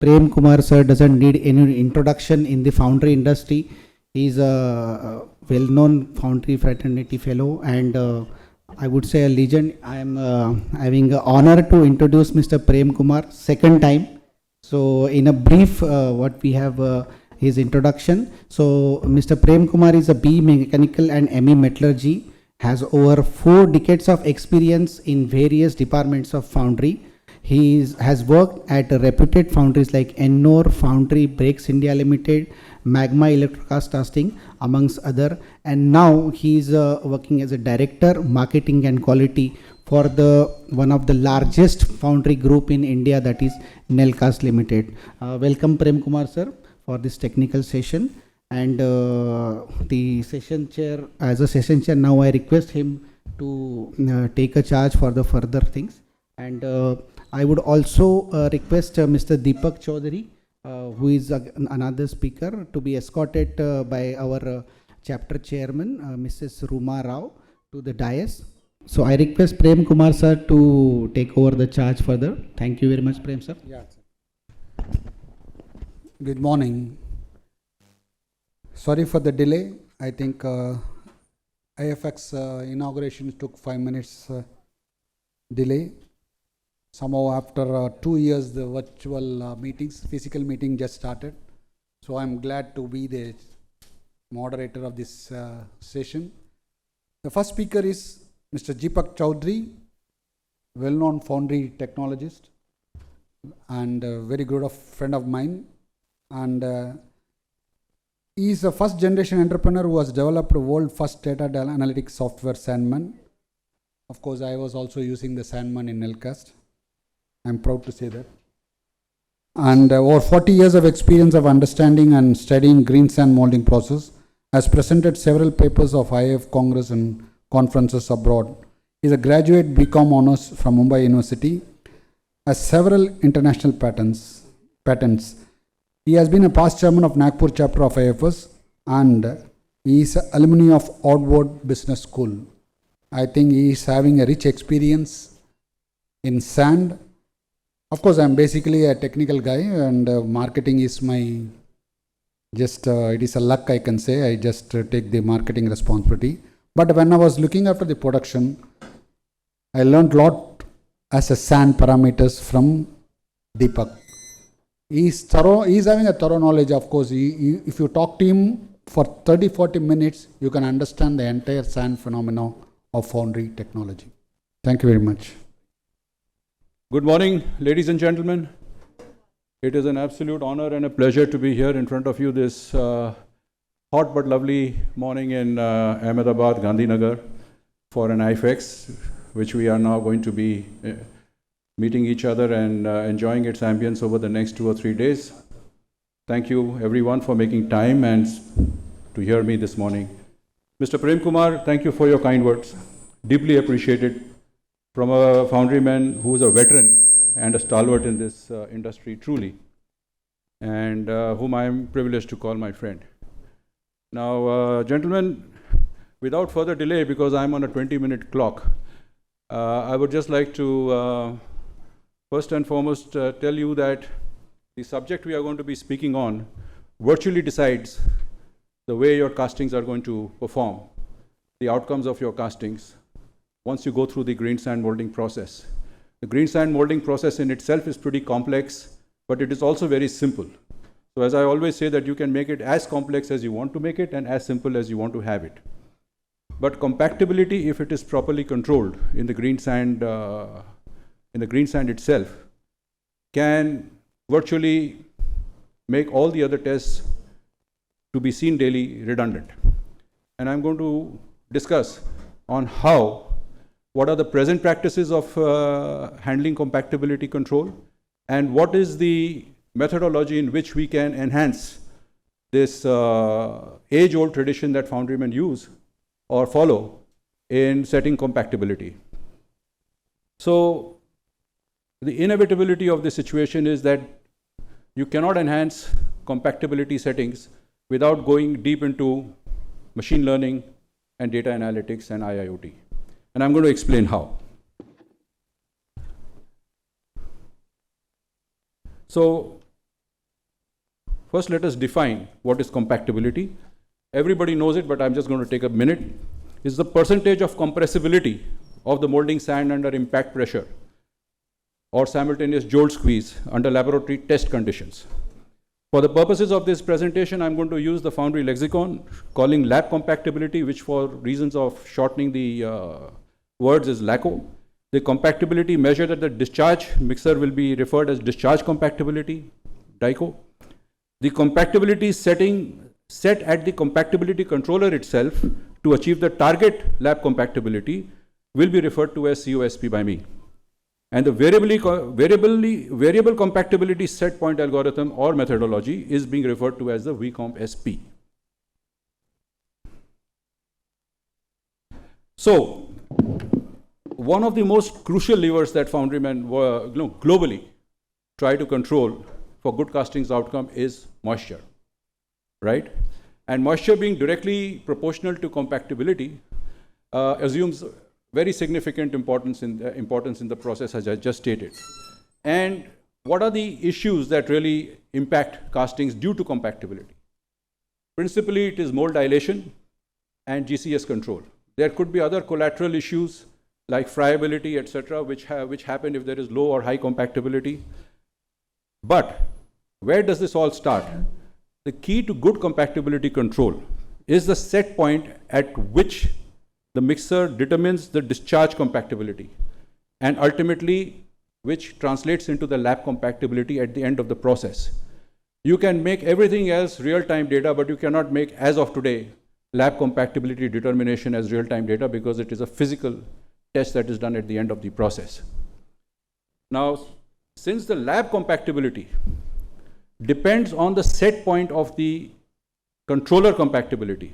Prem Kumar sir doesn't need any introduction in the foundry industry. He's a well-known foundry fraternity fellow and I would say a legend. I am having the honor to introduce Mr. Prem Kumar second time. So in a brief, what we have his introduction. So Mr. Prem Kumar is a BE Mechanical and ME Metallurgy, has over 4 decades of experience in various departments of foundry. Has worked at reputed foundries like Ennore, Foundry, Brakes India Limited, Magma Electrocast Casting, amongst other. And now he is working as a director, marketing and quality for one of the largest foundry group in India, that is Nelcast Limited. Welcome Prem Kumar sir for this technical session. And the session chair, as a session chair, now I request him to take a charge for the further things. And I would also request Mr. Deepak Chowdhary, who is another speaker, to be escorted by our chapter chairman, Mrs. Ruma Rao, to the dais. So I request Prem Kumar sir to take over the charge further. Thank you very much, Prem sir. Yeah, sir. Good morning. Sorry for the delay. I think IFEX inauguration took 5 minutes delay. Somehow after 2 years the virtual meetings, physical meeting just started. So I'm glad to be the moderator of this session. The first speaker is Mr. Deepak Chowdhary, well-known foundry technologist and a very good friend of mine. And he is a first generation entrepreneur who has developed world first data analytics software Sandman. Of course, I was also using the Sandman in Nelcast. I'm proud to say that. And over 40 years of experience of understanding and studying green sand molding process, has presented several papers of IF Congress and conferences abroad. He is a graduate BCom honors from Mumbai University, has several international patents. He has been a past chairman of Nagpur chapter of IFS and he is an alumni of Outward Business School. I think he is having a rich experience in sand. Of course, I am basically a technical guy and marketing is my it is a luck, I can say. I just take the marketing responsibility. But when I was looking after the production, I learned a lot as a sand parameters from Deepak. He is having a thorough knowledge. Of course, if you talk to him for 30-40 minutes, you can understand the entire sand phenomena of foundry technology. Thank you very much. Good morning, ladies and gentlemen. It is an absolute honor and a pleasure to be here in front of you this hot but lovely morning in Ahmedabad, Gandhinagar for an IFEX, which we are now going to be meeting each other and enjoying its ambience over the next 2 or 3 days. Thank you everyone for making time and to hear me this morning. Mr. Prem Kumar, thank you for your kind words. Deeply appreciated from a foundryman who is a veteran and a stalwart in this industry, truly, and whom I am privileged to call my friend. Now, gentlemen, without further delay, because I am on a 20-minute clock, I would just like to first and foremost tell you that the subject we are going to be speaking on virtually decides the way your castings are going to perform, the outcomes of your castings, once you go through the green sand molding process. The green sand molding process in itself is pretty complex, but it is also very simple. So as I always say, that you can make it as complex as you want to make it and as simple as you want to have it. But compactability, if it is properly controlled in the green sand itself, can virtually make all the other tests to be seen daily redundant. And I'm going to discuss on what are the present practices of handling compactability control, and what is the methodology in which we can enhance this age-old tradition that foundrymen use or follow in setting compactability. So the inevitability of this situation is that you cannot enhance compactability settings without going deep into machine learning and data analytics and IIoT. And I'm going to explain how. So First, let us define what is compactability. Everybody knows it, but I'm just going to take a minute. It's the percentage of compressibility of the molding sand under impact pressure or simultaneous jolt squeeze under laboratory test conditions. For the purposes of this presentation, I'm going to use the Foundry lexicon, calling lab compactability, which for reasons of shortening the words is LACO. The compactability measured at the discharge mixer will be referred as discharge compactability, DICO. The compactability setting set at the compactability controller itself to achieve the target lab compactability will be referred to as COSP by me. And the variable compactability set point algorithm or methodology is being referred to as the VComp-SP. So, one of the most crucial levers that foundrymen globally try to control for good castings outcome is moisture, right? And moisture being directly proportional to compactability assumes very significant importance in the process, as I just stated. And what are the issues that really impact castings due to compactability? Principally, it is mold dilation and GCS control. There could be other collateral issues like friability, etc., which happen if there is low or high compactability. But where does this all start? The key to good compactability control is the set point at which the mixer determines the discharge compactability, and ultimately which translates into the lab compactability at the end of the process. You can make everything else real-time data, but you cannot make, as of today, lab compactability determination as real-time data because it is a physical test that is done at the end of the process. Now, since the lab compactability depends on the set point of the controller compactability,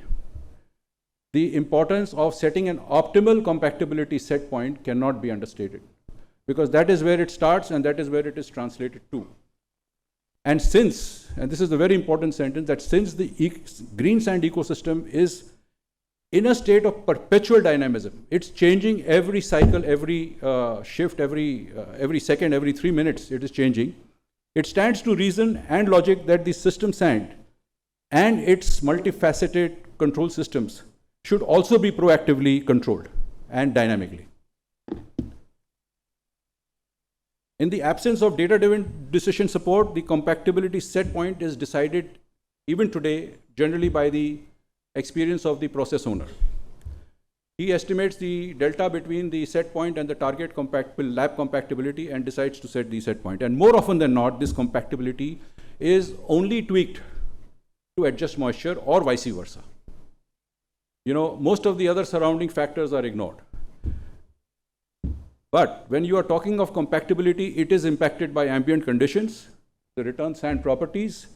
the importance of setting an optimal compactability set point cannot be understated, because that is where it starts and that is where it is translated to. And since, and this is a very important sentence, that since the green sand ecosystem is in a state of perpetual dynamism, it's changing every cycle, every shift, every second, every 3 minutes it is changing. It stands to reason and logic that the system sand and its multifaceted control systems should also be proactively controlled and dynamically. In the absence of data-driven decision support, the compactability set point is decided even today generally by the experience of the process owner. He estimates the delta between the set point and the target lab compactability and decides to set the set point. And more often than not, this compactability is only tweaked to adjust moisture or vice versa. You know, most of the other surrounding factors are ignored. But when you are talking of compactability, it is impacted by ambient conditions, the return sand properties,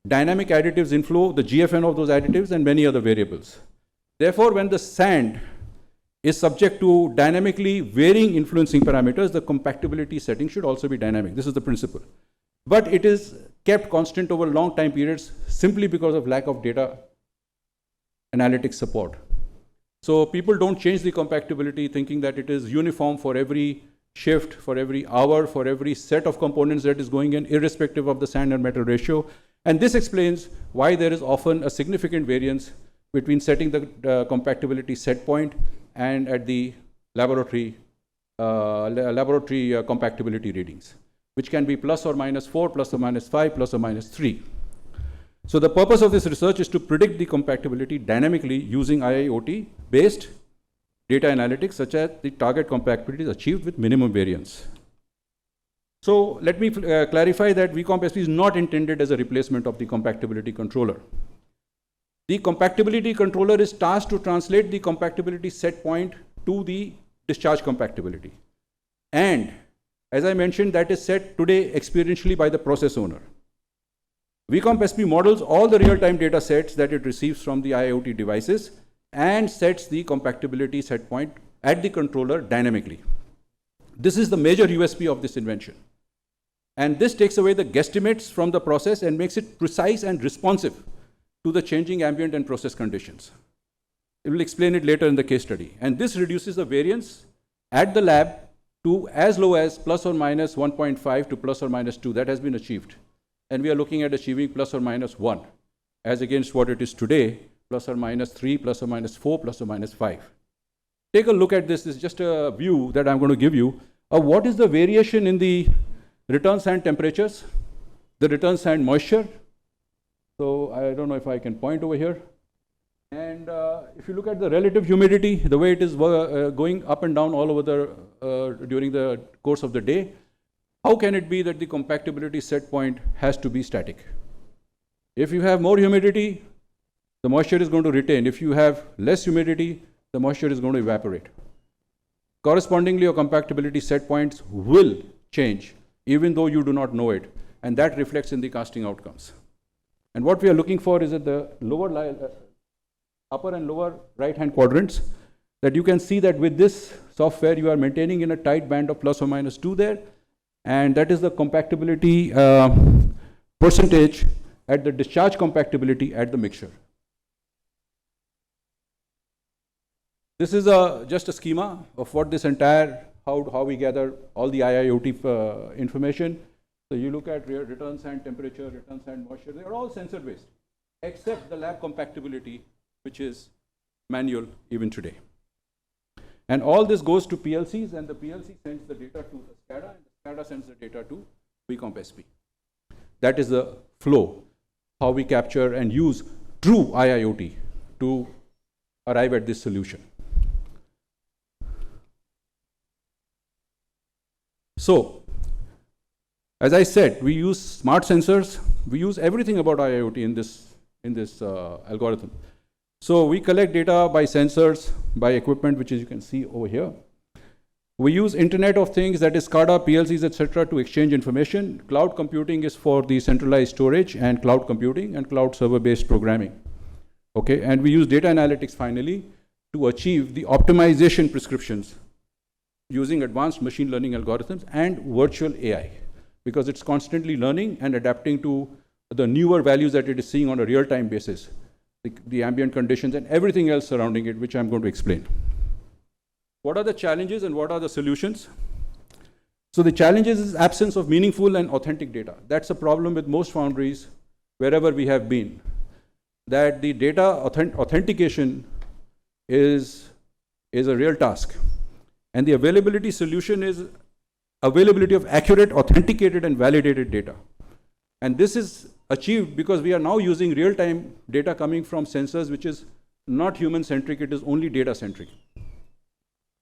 dynamic additives inflow, the GFN of those additives, and many other variables. Therefore, when the sand is subject to dynamically varying influencing parameters, the compactability setting should also be dynamic. This is the principle. But it is kept constant over long time periods simply because of lack of data analytics support. So people don't change the compactability thinking that it is uniform for every shift, for every hour, for every set of components that is going in, irrespective of the sand and metal ratio. And this explains why there is often a significant variance between setting the compactability set point and at the laboratory compactability readings, which can be plus or minus 4, plus or minus 5, plus or minus 3. So the purpose of this research is to predict the compactability dynamically using IIoT-based data analytics, such as the target compactability is achieved with minimum variance. So let me clarify that VComp-SP is not intended as a replacement of the compactability controller. The compactability controller is tasked to translate the compactability set point to the discharge compactability. And as I mentioned, that is set today experientially by the process owner. VComp-SP models all the real-time data sets that it receives from the IoT devices and sets the compactability set point at the controller dynamically. This is the major USP of this invention. And this takes away the guesstimates from the process and makes it precise and responsive to the changing ambient and process conditions. I will explain it later in the case study. And this reduces the variance at the lab to as low as plus or minus 1.5 to plus or minus 2. That has been achieved. and we are looking at achieving plus or minus 1, as against what it is today, plus or minus 3, plus or minus 4, plus or minus 5. Take a look at this. This is just a view that I'm going to give you of what is the variation in the return sand temperatures, the return sand moisture. So I don't know if I can point over here. And if you look at the relative humidity, the way it is going up and down all over the during the course of the day, how can it be that the compactability set point has to be static? If you have more humidity, the moisture is going to retain. If you have less humidity, the moisture is going to evaporate. Correspondingly, your compactability set points will change, even though you do not know it, and that reflects in the casting outcomes. And what we are looking for is at the upper and lower right-hand quadrants, that you can see that with this software, you are maintaining in a tight band of plus or minus 2 there, and that is the compactability percentage at the discharge compactability at the mixture. This is just a schema of what this entire, how we gather all the IIoT information. So you look at return sand temperature, return sand moisture, they are all sensor based, except the lab compactability, which is manual even today. And all this goes to PLCs, and the PLC sends the data to the SCADA, and the SCADA sends the data to VComp SP. That is the flow, how we capture and use true IIoT to arrive at this solution. So, as I said, we use smart sensors, we use everything about IIoT in this algorithm. So we collect data by sensors, by equipment, which is you can see over here. We use Internet of Things, that is SCADA, PLCs, etc., to exchange information. Cloud computing is for the centralized storage and cloud computing and cloud server-based programming. Okay, and we use data analytics finally to achieve the optimization prescriptions using advanced machine learning algorithms and virtual AI, because it's constantly learning and adapting to the newer values that it is seeing on a real-time basis, the ambient conditions and everything else surrounding it, which I'm going to explain. What are the challenges and what are the solutions? So the challenges is absence of meaningful and authentic data. That's a problem with most foundries, wherever we have been, that the data authentication is a real task. And the availability solution is availability of accurate, authenticated, and validated data. And this is achieved because we are now using real-time data coming from sensors, which is not human-centric, it is only data-centric.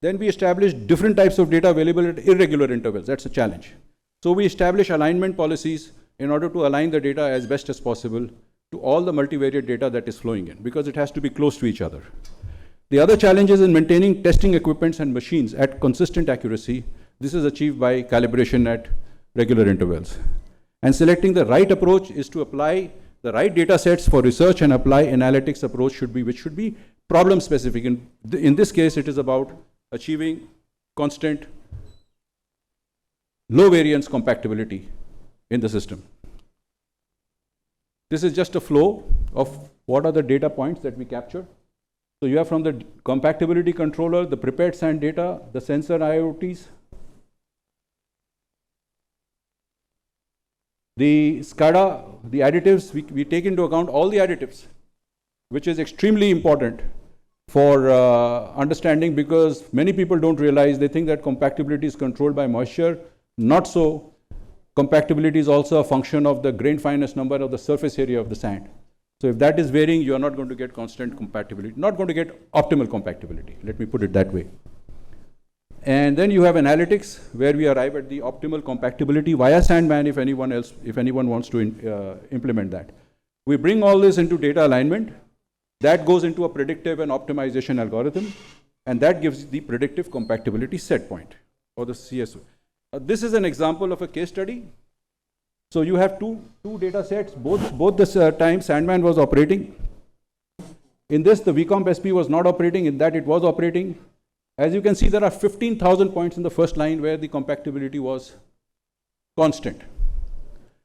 Then we establish different types of data available at irregular intervals. That's a challenge. So we establish alignment policies in order to align the data as best as possible to all the multivariate data that is flowing in, because it has to be close to each other. The other challenge is in maintaining testing equipments and machines at consistent accuracy. This is achieved by calibration at regular intervals. And selecting the right approach is to apply the right data sets for research and apply analytics approach which should be problem specific. In this case, it is about achieving constant low variance compactability in the system. This is just a flow of what are the data points that we capture. So you have from the compactability controller, the prepared sand data, the sensor IoTs, the SCADA, the additives, we take into account all the additives, which is extremely important for understanding, because many people don't realize, they think that compactability is controlled by moisture. Not so. Compactability is also a function of the grain fineness number of the surface area of the sand. So if that is varying, you are not going to get constant compactability, not going to get optimal compactability. Let me put it that way. And then you have analytics, where we arrive at the optimal compactability via Sandman if anyone wants to implement that. We bring all this into data alignment. That goes into a predictive and optimization algorithm, and that gives the predictive compactability set point, or the CSO. This is an example of a case study. So you have two data sets, both the time Sandman was operating. In this, the VComp SP was not operating, in that it was operating. As you can see, there are 15,000 points in the first line where the compactability was constant.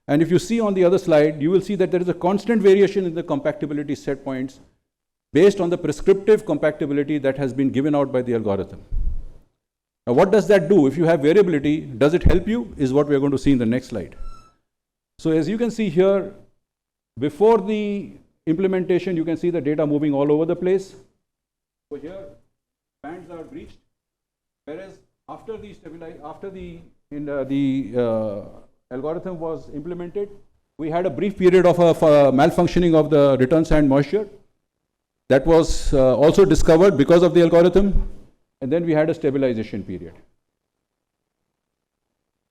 And if you see on the other slide, you will see that there is a constant variation in the compactability set points based on the prescriptive compactability that has been given out by the algorithm. Now, what does that do? If you have variability, does it help you? Is what we are going to see in the next slide. So as you can see here, before the implementation, you can see the data moving all over the place. So here, bands are breached, whereas after the algorithm was implemented, we had a brief period of malfunctioning of the return sand moisture. That was also discovered because of the algorithm, and then we had a stabilization period.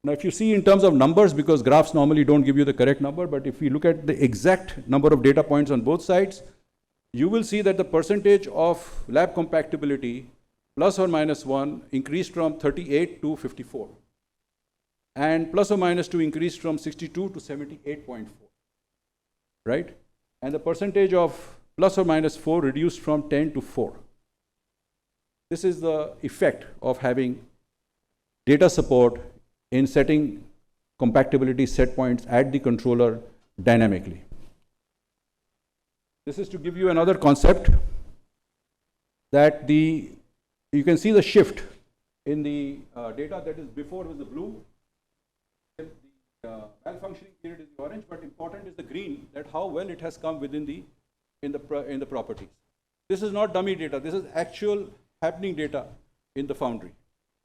Now, if you see in terms of numbers, because graphs normally don't give you the correct number, but if you look at the exact number of data points on both sides, you will see that the percentage of lab compactability plus or minus 1 increased from 38 to 54. And plus or minus 2 increased from 62 to 78.4. Right? And the percentage of plus or minus 4 reduced from 10 to 4. This is the effect of having data support in setting compactability set points at the controller dynamically. This is to give you another concept that you can see the shift in the data that is before was the blue. The malfunctioning period is the orange, but important is the green, that how well it has come within in the properties. This is not dummy data. This is actual happening data in the foundry.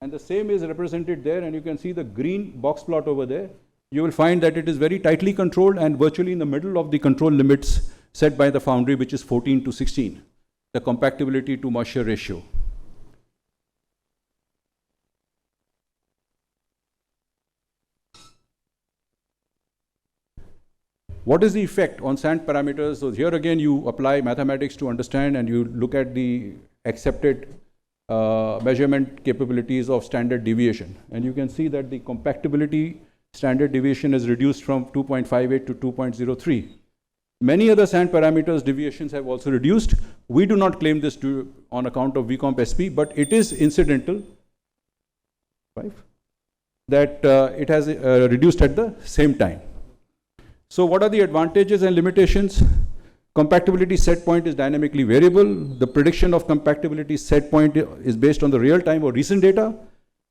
And the same is represented there, and you can see the green box plot over there. You will find that it is very tightly controlled and virtually in the middle of the control limits set by the foundry, which is 14 to 16, the compactability to moisture ratio. What is the effect on sand parameters? So here again, you apply mathematics to understand, and you look at the accepted measurement capabilities of standard deviation. And you can see that the compactability standard deviation is reduced from 2.58 to 2.03. Many other sand parameters deviations have also reduced. We do not claim this on account of VComp SP, but it is incidental that it has reduced at the same time. So what are the advantages and limitations? Compactability set point is dynamically variable. The prediction of compactability set point is based on the real time or recent data,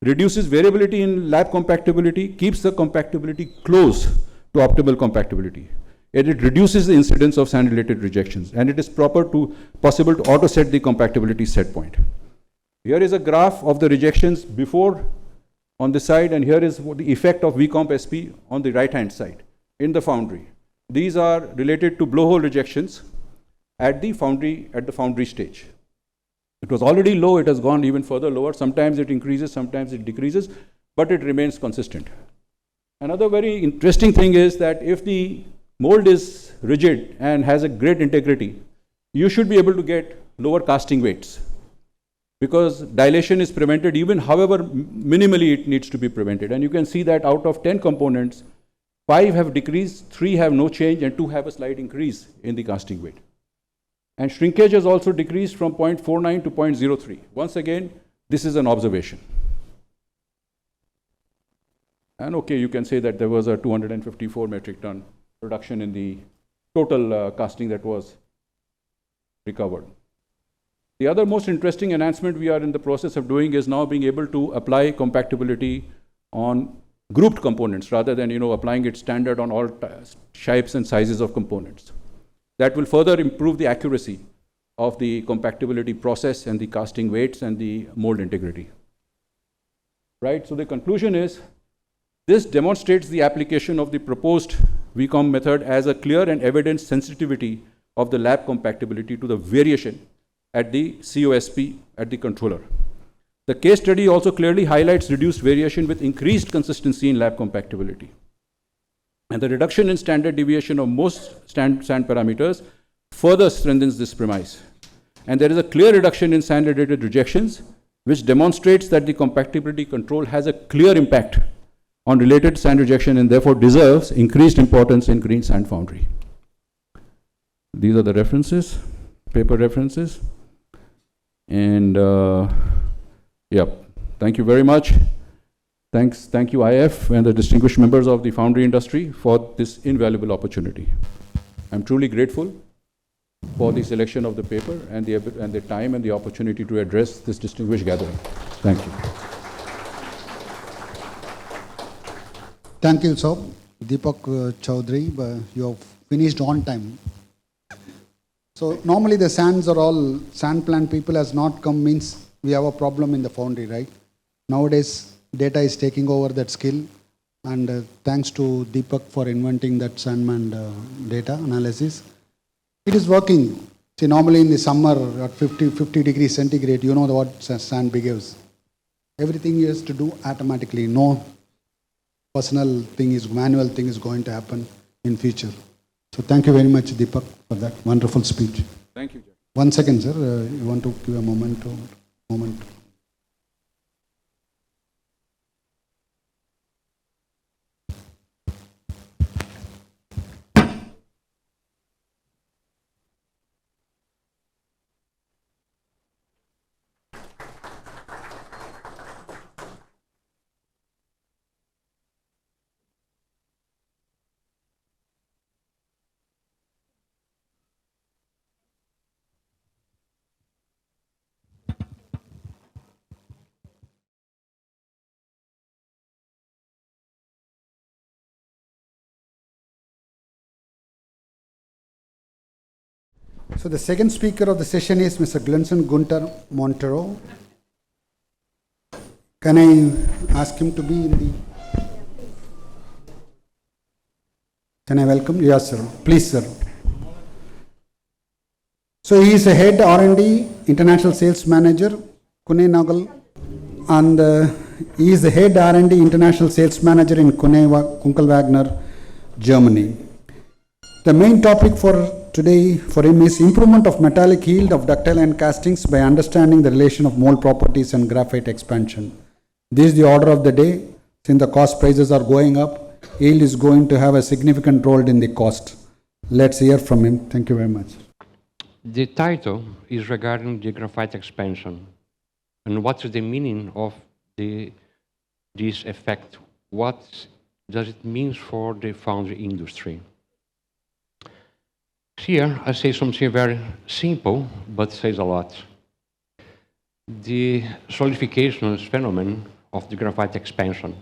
reduces variability in lab compactability, keeps the compactability close to optimal compactability. And it reduces the incidence of sand-related rejections, and it is possible to auto-set the compactability set point. Here is a graph of the rejections before on this side, and here is the effect of VComp SP on the right-hand side in the foundry. These are related to blowhole rejections at the foundry stage. It was already low, it has gone even further lower. Sometimes it increases, sometimes it decreases, but it remains consistent. Another very interesting thing is that if the mold is rigid and has a great integrity, you should be able to get lower casting weights, because dilation is prevented even however minimally it needs to be prevented. And you can see that out of 10 components, 5 have decreased, 3 have no change, and 2 have a slight increase in the casting weight. And shrinkage has also decreased from 0.49 to 0.03. Once again, this is an observation. And okay, you can say that there was a 254 metric ton reduction in the total casting that was recovered. The other most interesting enhancement we are in the process of doing is now being able to apply compactability on grouped components rather than applying it standard on all shapes and sizes of components. That will further improve the accuracy of the compactability process and the casting weights and the mold integrity. Right, so the conclusion is, this demonstrates the application of the proposed VComp method as a clear and evident sensitivity of the lab compactability to the variation at the COSP at the controller. The case study also clearly highlights reduced variation with increased consistency in lab compactability. And the reduction in standard deviation of most sand parameters further strengthens this premise. And there is a clear reduction in sand-related rejections, which demonstrates that the compactability control has a clear impact on related sand rejection and therefore deserves increased importance in green sand foundry. These are the references, paper references. And thank you very much. Thank you IF and the distinguished members of the foundry industry for this invaluable opportunity. I'm truly grateful for the selection of the paper and the time and the opportunity to address this distinguished gathering. Thank you. Thank you, sir. Deepak Chowdhary, but you have finished on time. So normally the sand plant people has not come means we have a problem in the foundry, right? Nowadays data is taking over that skill, and thanks to Deepak for inventing that sandman data analysis. It is working. See, normally in the summer at 50 degrees centigrade, you know what sand behaves. Everything you has to do automatically. No manual thing is going to happen in future. So thank you very much, Deepak, for that wonderful speech. Thank you, Jack. 1 second, sir. You want to give a moment? So the second speaker of the session is Mr. Gelson Montero. Can I ask him to be in the... Can I welcome? Yes, sir. Please, sir. So he is a head R&D, international sales manager, Kune Nagal, and he is the head R&D international sales manager in Kunkelwagner, Germany. The main topic for today for him is improvement of metallic yield of ductile and castings by understanding the relation of mold properties and graphite expansion. This is the order of the day. Since the cost prices are going up, yield is going to have a significant role in the cost. Let's hear from him. Thank you very much. The title is regarding the graphite expansion and what is the meaning of this effect. What does it mean for the foundry industry? Here I say something very simple but says a lot. The solidification phenomenon of the graphite expansion.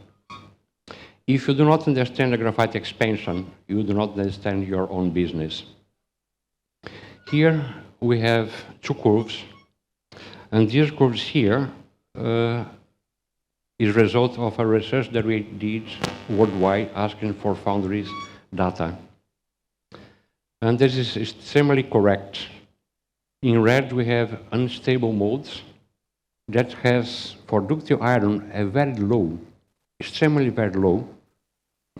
If you do not understand the graphite expansion, you do not understand your own business. Here we have two curves, and these curves here is a result of a research that we did worldwide asking for foundries data. And this is extremely correct. In red we have unstable molds that has for ductile iron a very low, extremely very low.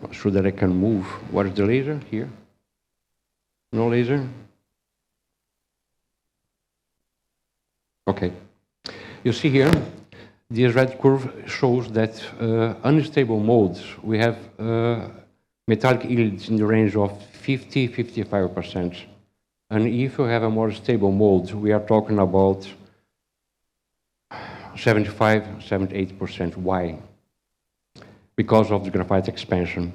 Not sure that I can move. What is the laser here? No laser? Okay. You see here, this red curve shows that unstable molds, we have metallic yields in the range of 50–55%. And if you have a more stable mold, we are talking about 75–78%. Why? Because of the graphite expansion.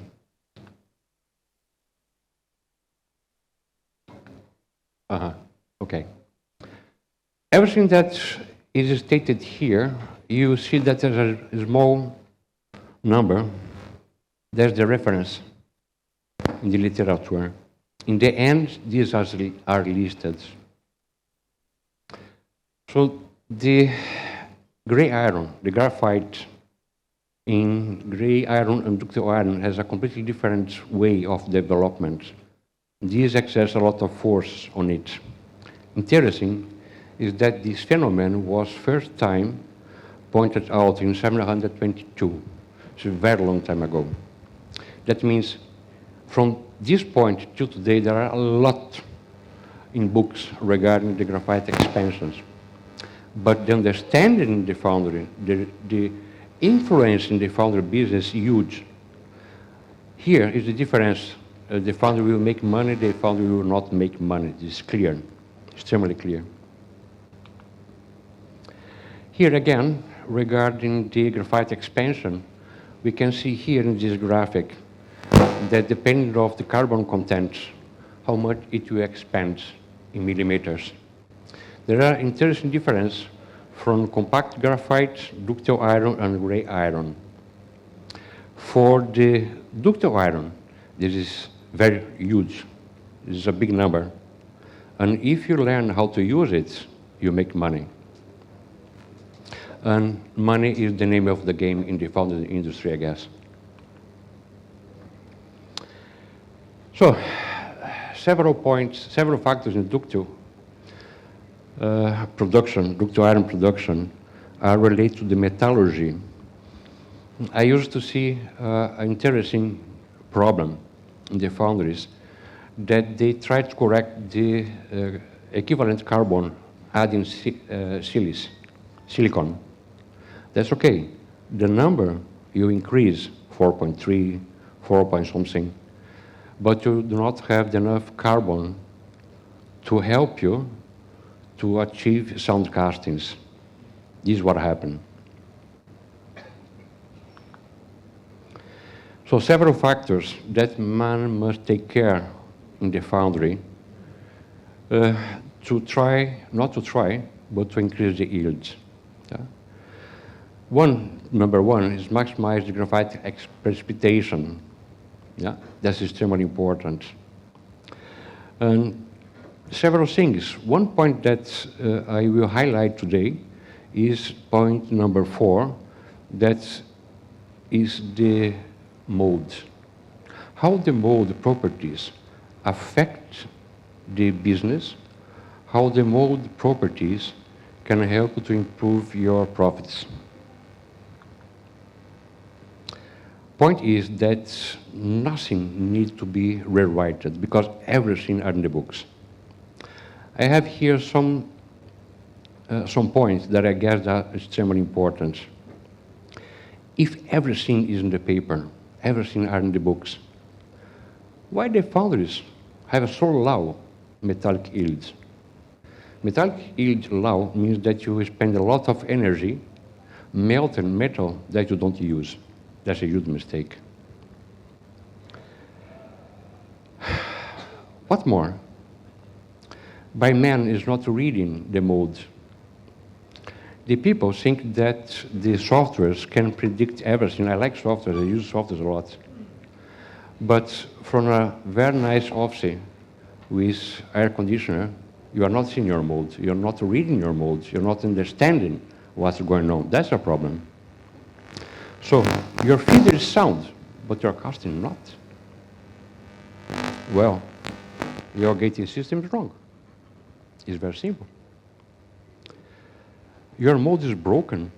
Okay. Everything that is stated here, you see that there's a small number. There's the reference in the literature. In the end, these are listed. So the gray iron, the graphite in gray iron and ductile iron has a completely different way of development. This exerts a lot of force on it. Interesting is that this phenomenon was first time pointed out in 722. It's a very long time ago. That means from this point to today, there are a lot in books regarding the graphite expansions. But the understanding in the foundry, the influence in the foundry business is huge. Here is the difference. The foundry will make money, the foundry will not make money. This is clear, extremely clear. Here again, regarding the graphite expansion, we can see here in this graphic that depending on the carbon content, how much it will expand in millimeters. There are interesting differences from compact graphite, ductile iron, and gray iron. For the ductile iron, This is very huge. This is a big number. And if you learn how to use it, you make money. And money is the name of the game in the foundry industry, I guess. So, several factors in ductile production, ductile iron production, are related to the metallurgy. I used to see an interesting problem in the foundries that they try to correct the equivalent carbon adding silicon. That's okay. The number you increase 4.3, 4 point something, but you do not have enough carbon to help you to achieve sound castings. This is what happened. So several factors that man must take care in the foundry to try, not to try, but to increase the yields. Yeah? Number one is maximize the graphite precipitation. Yeah? That's extremely important. And several things. One point that I will highlight today is point number 4, that is the mold. How the mold properties affect the business, how the mold properties can help to improve your profits. Point is that nothing needs to be rewritten because everything are in the books. I have here some points that I guess are extremely important. If everything is in the paper, everything are in the books, why the foundries have so low metallic yields? Metallic yield low means that you spend a lot of energy melting metal that you don't use. That's a huge mistake. What more? By man is not reading the mold. The people think that the softwares can predict everything. I like software, I use software a lot. But from a very nice office with air conditioner, you are not seeing your mold, you're not reading your mold, you're not understanding what's going on. That's a problem. So your feeder is sound, but your casting not. Well, your gating system is wrong. It's very simple. Your mold is broken.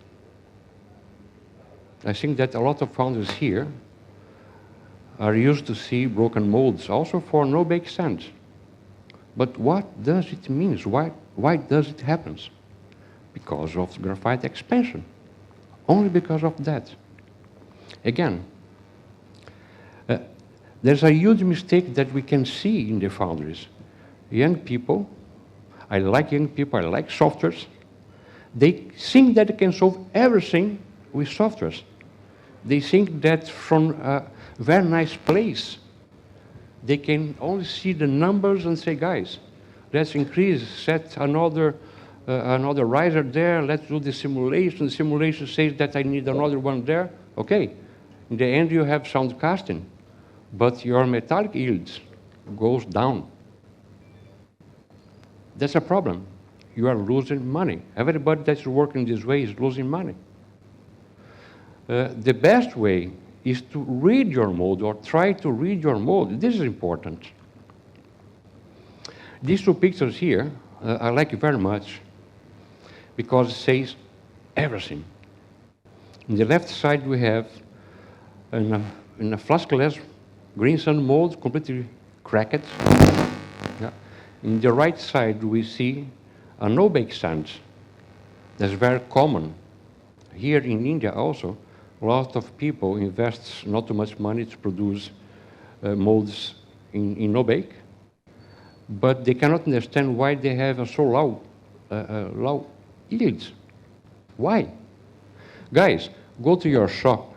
I think that a lot of founders here are used to see broken molds, also for no bake sand. But what does it mean? Why does it happen? Because of graphite expansion. Only because of that. Again, there's a huge mistake that we can see in the foundries. Young people, I like young people, I like softwares. They think that they can solve everything with softwares. They think that from a very nice place, they can only see the numbers and say, guys, let's increase, set another riser there, let's do the simulation. The simulation says that I need another one there. Okay, in the end you have sound casting, but your metallic yields goes down. That's a problem. You are losing money. Everybody that's working this way is losing money. The best way is to read your mold or try to read your mold. This is important. These two pictures here, I like it very much because it says everything. On the left side we have in a flask glass green sand mold completely cracked. Yeah. In the right side we see a no-bake sand. That's very common. Here in India also, a lot of people invest not too much money to produce molds in no-bake, but they cannot understand why they have a so low yields. Why? Guys, go to your shop,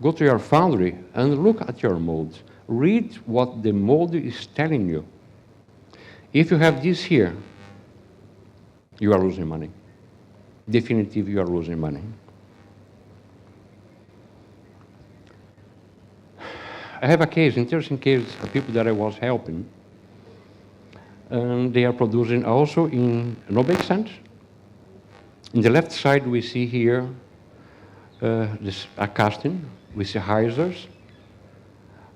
go to your foundry and look at your molds. Read what the mold is telling you. If you have this here, you are losing money. Definitively, you are losing money. I have a case, interesting case, of people that I was helping. And they are producing also in no-bake sand. In the left side, we see here a casting with the hyzers,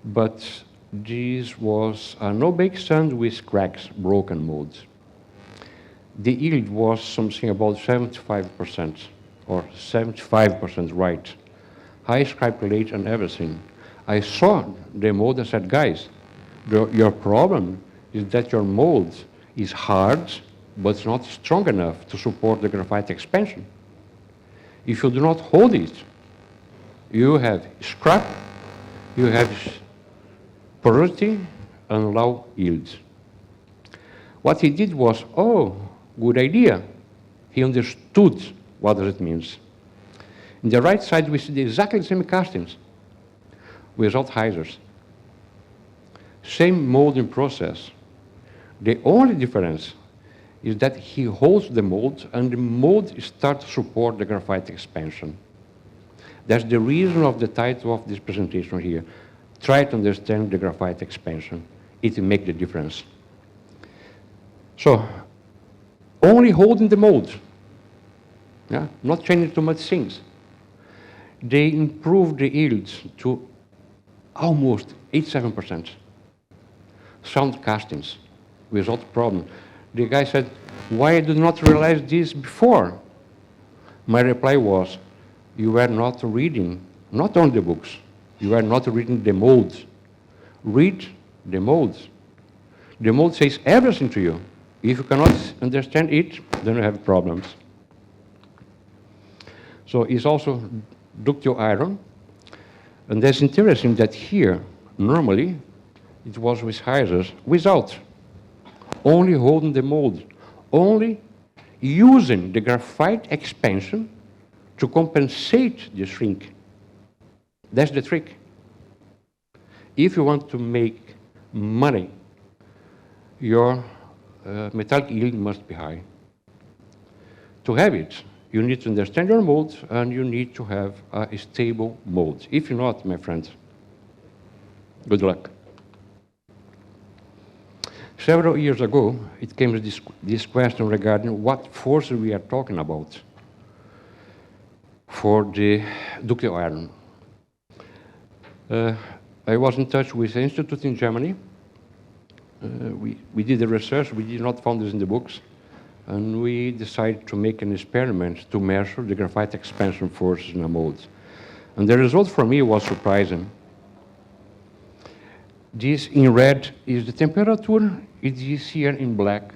but this was a no-bake sand with cracks, broken molds. The yield was something about 75%, or 75% right. High scrap rate and everything. I saw the mold and said, guys, your problem is that your mold is hard, but it's not strong enough to support the graphite expansion. If you do not hold it, you have scrap, you have porosity, and low yields. What he did was, oh, good idea. He understood what it means. In the right side, we see exactly the same castings without hyzers. Same molding process. The only difference is that he holds the mold, and the mold starts to support the graphite expansion. That's the reason of the title of this presentation here. Try to understand the graphite expansion. It will make the difference. So, only holding the mold, yeah, not changing too much things. They improved the yields to almost 87%. Sound castings without problem. The guy said, why did you not realize this before? My reply was, you were not reading, not only the books, you were not reading the molds. Read the molds. The mold says everything to you. If you cannot understand it, then you have problems. So it's also ductile iron. And that's interesting that here, normally, it was with hyzers, without, only holding the mold, only using the graphite expansion to compensate the shrink. That's the trick. If you want to make money, your metallic yield must be high. To have it, you need to understand your mold, and you need to have a stable mold. If you're not, my friends, good luck. Several years ago, it came to this question regarding what force we are talking about for the ductile iron. I was in touch with an institute in Germany. We did the research, we did not find this in the books, and we decided to make an experiment to measure the graphite expansion forces in a mold. And the result for me was surprising. This in red is the temperature, it is here in black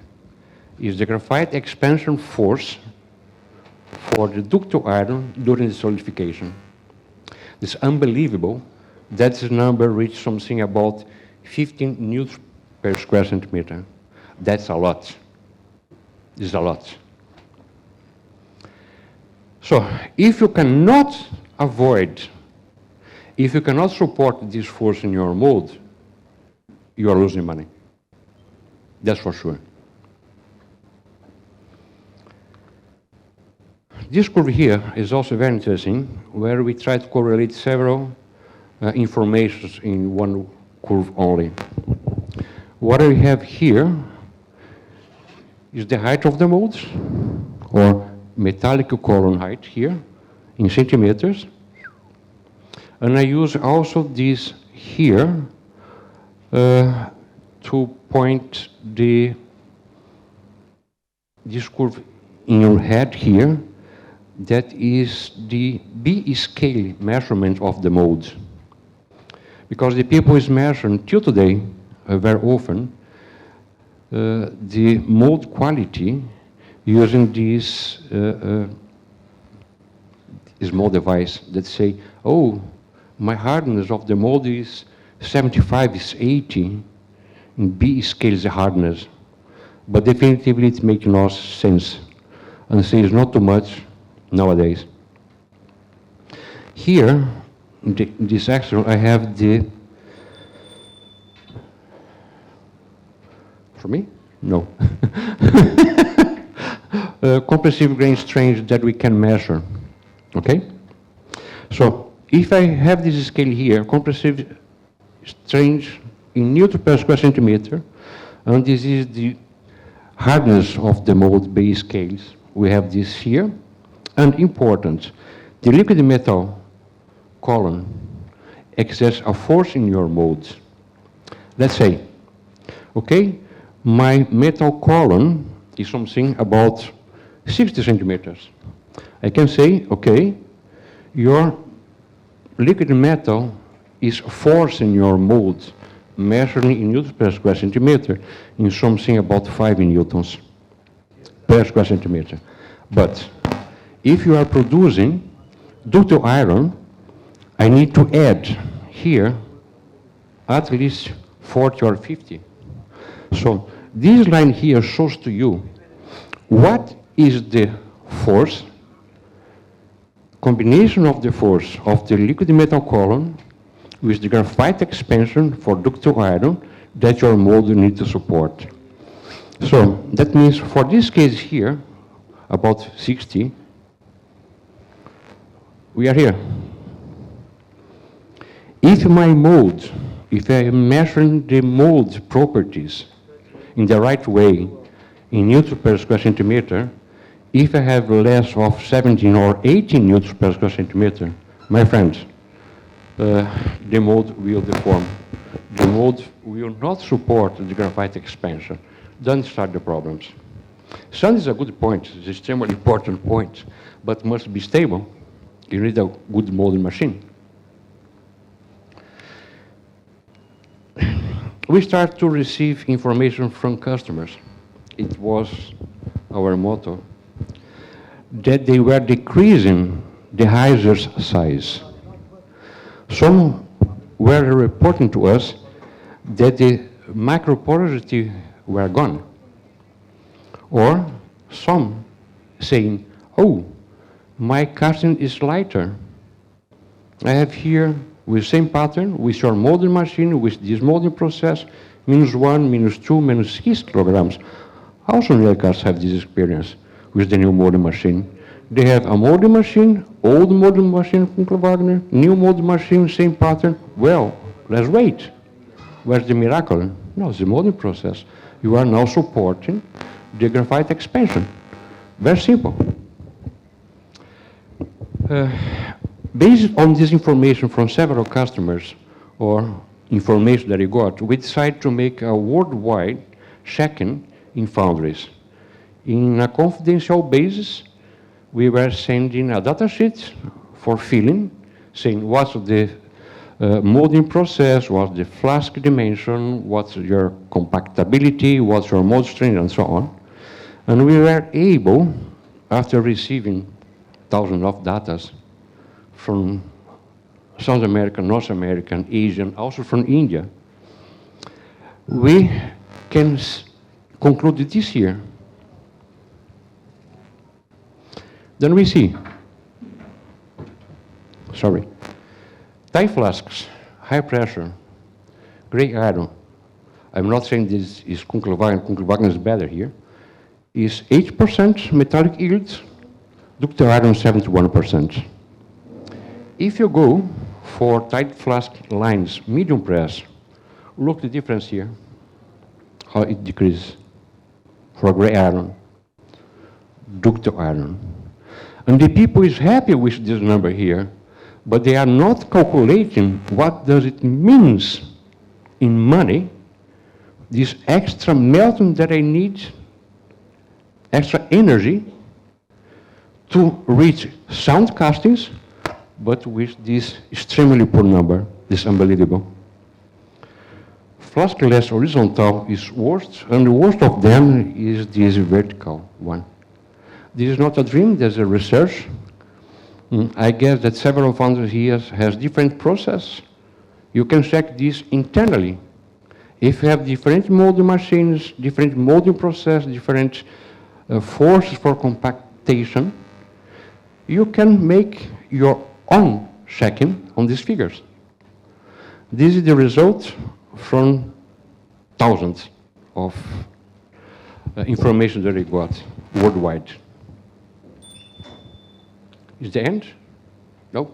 is the graphite expansion force for the ductile iron during the solidification. It's unbelievable. That number reached something about 15 newtons per square centimeter. That's a lot. This is a lot. So, if you cannot avoid, if you cannot support this force in your mold, you are losing money. That's for sure. This curve here is also very interesting, where we try to correlate several informations in one curve only. What we have here is the height of the molds, or metallic column height here, in centimeters. And I use also this here to point this curve in your head here. That is the B scale measurement of the mold. Because the people is measuring till today, very often, the mold quality using this small device that say, oh, my hardness of the mold is 75, is 80, and B scale is the hardness. But definitively it makes no sense. And say it's not too much nowadays. Here, in this axle, I have the, for me? No. Compressive grain strength that we can measure, okay? So, if I have this scale here, compressive strains in newton per square centimeter, and this is the hardness of the mold base scales. We have this here, and important, the liquid metal column exerts a force in your mold. Let's say, okay, my metal column is something about 60 centimeters. I can say, okay, your liquid metal is forcing your mold, measuring in newtons per square centimeter, in something about 5 newtons per square centimeter. But if you are producing ductile iron, I need to add here at least 40 or 50. So this line here shows to you what is the force, combination of the force of the liquid metal column with the graphite expansion for ductile iron that your mold needs to support. So that means for this case here, about 60, we are here. If my mold, if I am measuring the mold properties in the right way, in newtons per square centimeter, if I have less of 17 or 18 newtons per square centimeter, my friends, the mold will deform. The mold will not support the graphite expansion. Then start the problems. Sand is a good point, it's an extremely important point, but must be stable. You need a good molding machine. We start to receive information from customers. It was our motto, that they were decreasing the hyzers size. Some were reporting to us that the microporosity were gone. Or some saying, oh, my casting is lighter. I have here with same pattern, with your molding machine, with this molding process, -1, -2, -6 kilograms. Also, new cars have this experience with the new molding machine. They have a molding machine, old molding machine from Wagner, new molding machine, same pattern. Well, let's wait. Where's the miracle? No, it's the molding process. You are now supporting the graphite expansion. Very simple. Based on this information from several customers or information that we got, we decided to make a worldwide checking in foundries. In a confidential basis, we were sending a data sheet for filling, saying what's the molding process, what's the flask dimension, what's your compactability, what's your mold strength, and so on. And we were able, after receiving thousands of data from South America, North America, Asian, also from India, we can conclude this year. Then we see, tie flasks, high pressure, gray iron. I'm not saying this is Kunkelwagen is better here. Is 8% metallic yield, ductile iron 71%. If you go for tight flask lines, medium press, look the difference here, how it decreases for gray iron, ductile iron. And the people is happy with this number here, but they are not calculating what does it means in money, this extra melting that I need, extra energy to reach sound castings, but with this extremely poor number, this unbelievable. Flaskless horizontal is worst, and the worst of them is this vertical one. This is not a dream, there's a research. I guess that several foundries here has different process. You can check this internally. If you have different molding machines, different molding process, different forces for compactation, you can make your own checking on these figures. This is the result from thousands of information that we got worldwide. Is the end? No.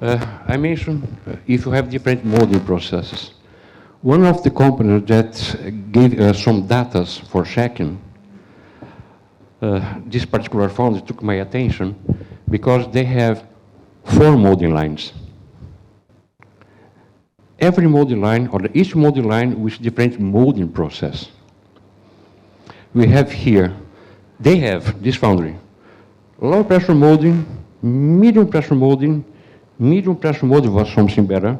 I mentioned if you have different molding processes. One of the companies that gave us some data for checking this particular foundry took my attention because they have 4 molding lines. Every molding line, or each molding line with different molding process. We have here, they have, this foundry, low pressure molding, medium pressure molding was something better,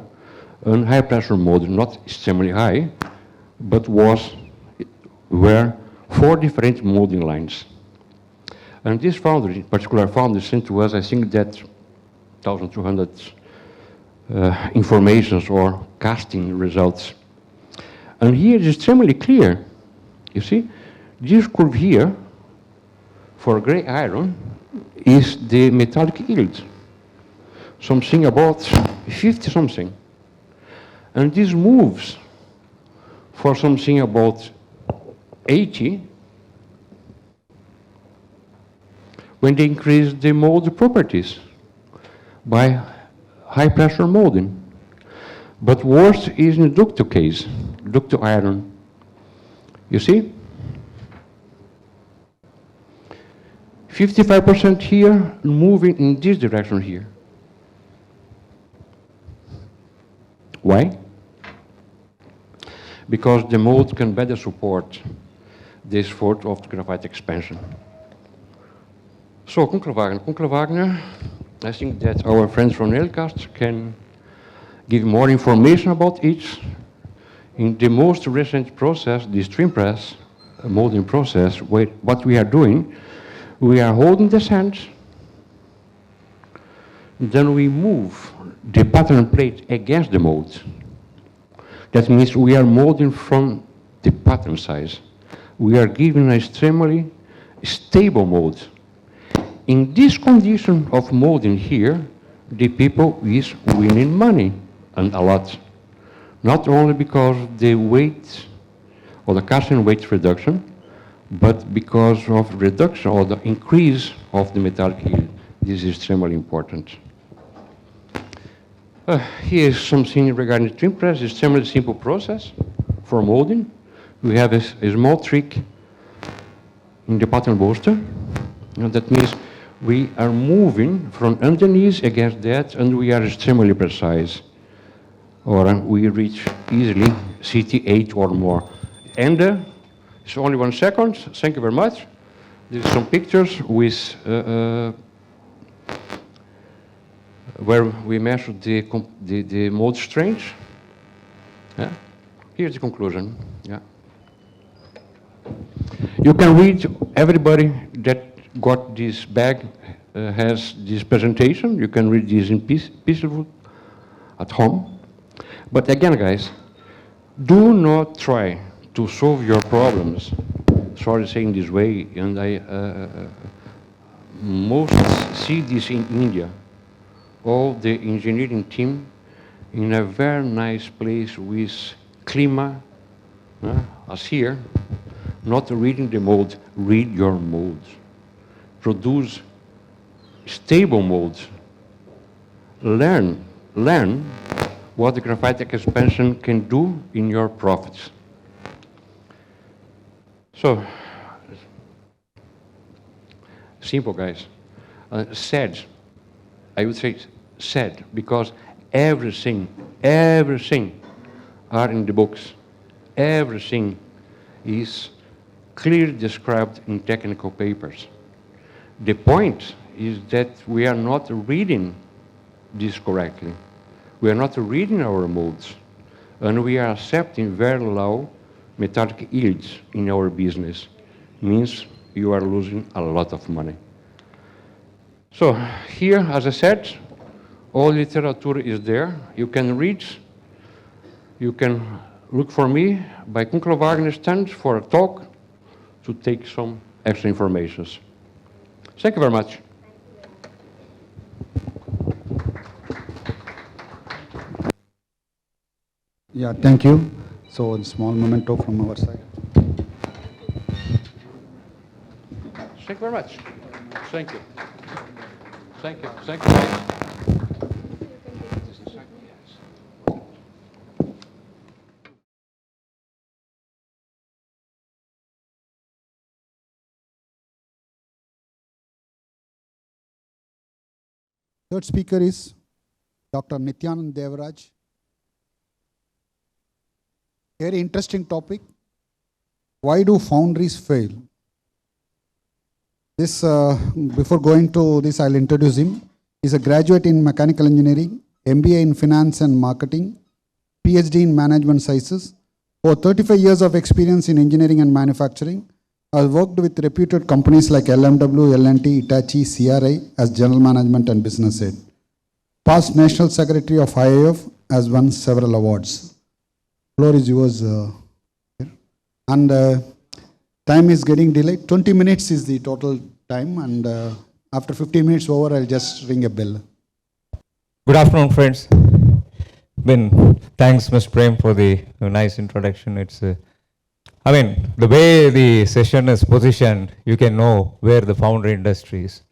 and high pressure molding, not extremely high, but were 4 different molding lines. And this foundry, particular foundry, sent to us, I think that 1,200 informations or casting results. And here it is extremely clear. You see, this curve here for gray iron is the metallic yield, something about 50 something. And this moves for something about 80 when they increase the mold properties by high pressure molding. But worse is in the ductile case, ductile iron. You see? 55% here, moving in this direction here. Why? Because the mold can better support this effort of the graphite expansion. So, Kunkel-Wagner, I think that our friends from Elcast can give more information about each. In the most recent process, the stream press molding process, what we are doing, we are holding the sand, then we move the pattern plate against the mold. That means we are molding from the pattern size. We are giving an extremely stable mold. In this condition of molding here, the people is winning money, and a lot. Not only because the weight or the casting weight reduction, but because of reduction or the increase of the metallic yield. This is extremely important. Here is something regarding the trim press. It's extremely simple process for molding. We have a small trick in the pattern booster, and that means we are moving from underneath against that, and we are extremely precise, or we reach easily CT8 or more. And it's only 1 second. Thank you very much. There's some pictures with where we measured the mold strength. Yeah. Here's the conclusion. Yeah. You can read, everybody that got this bag has this presentation. You can read this in peaceful at home. But again, guys, do not try to solve your problems. Sorry saying this way, and I most see this in India. All the engineering team in a very nice place with klima, as here, not reading the mold, read your molds. Produce stable molds. Learn what the graphite expansion can do in your profits. So, simple, guys. Sad, I would say sad, because everything are in the books. Everything is clearly described in technical papers. The point is that we are not reading this correctly. We are not reading our molds, and we are accepting very low metallic yields in our business. Means you are losing a lot of money. So here, as I said, all literature is there. You can read. You can look for me by Kunkel-Wagner stand for a talk to take some extra information. Thank you very much. Yeah, thank you. So a small memento from our side. Thank you very much. Thank you. Thank you. Thank you, guys. Third speaker is Dr. Nithyanandan Devaraaj. Very interesting topic. Why do foundries fail? This, before going to this, I'll introduce him. He's a graduate in mechanical engineering, MBA in finance and marketing, PhD in management sciences. For 35 years of experience in engineering and manufacturing, I've worked with reputed companies like LMW, L&T, Hitachi, CRI as general management and business head. Past National Secretary of IIF, has won several awards. Floor is yours. And time is getting delayed. 20 minutes is the total time, and after 15 minutes over, I'll just ring a bell. Good afternoon, friends. Thanks, Mr. Prem, for the nice introduction. It's, the way the session is positioned, you can know where the foundry industry is.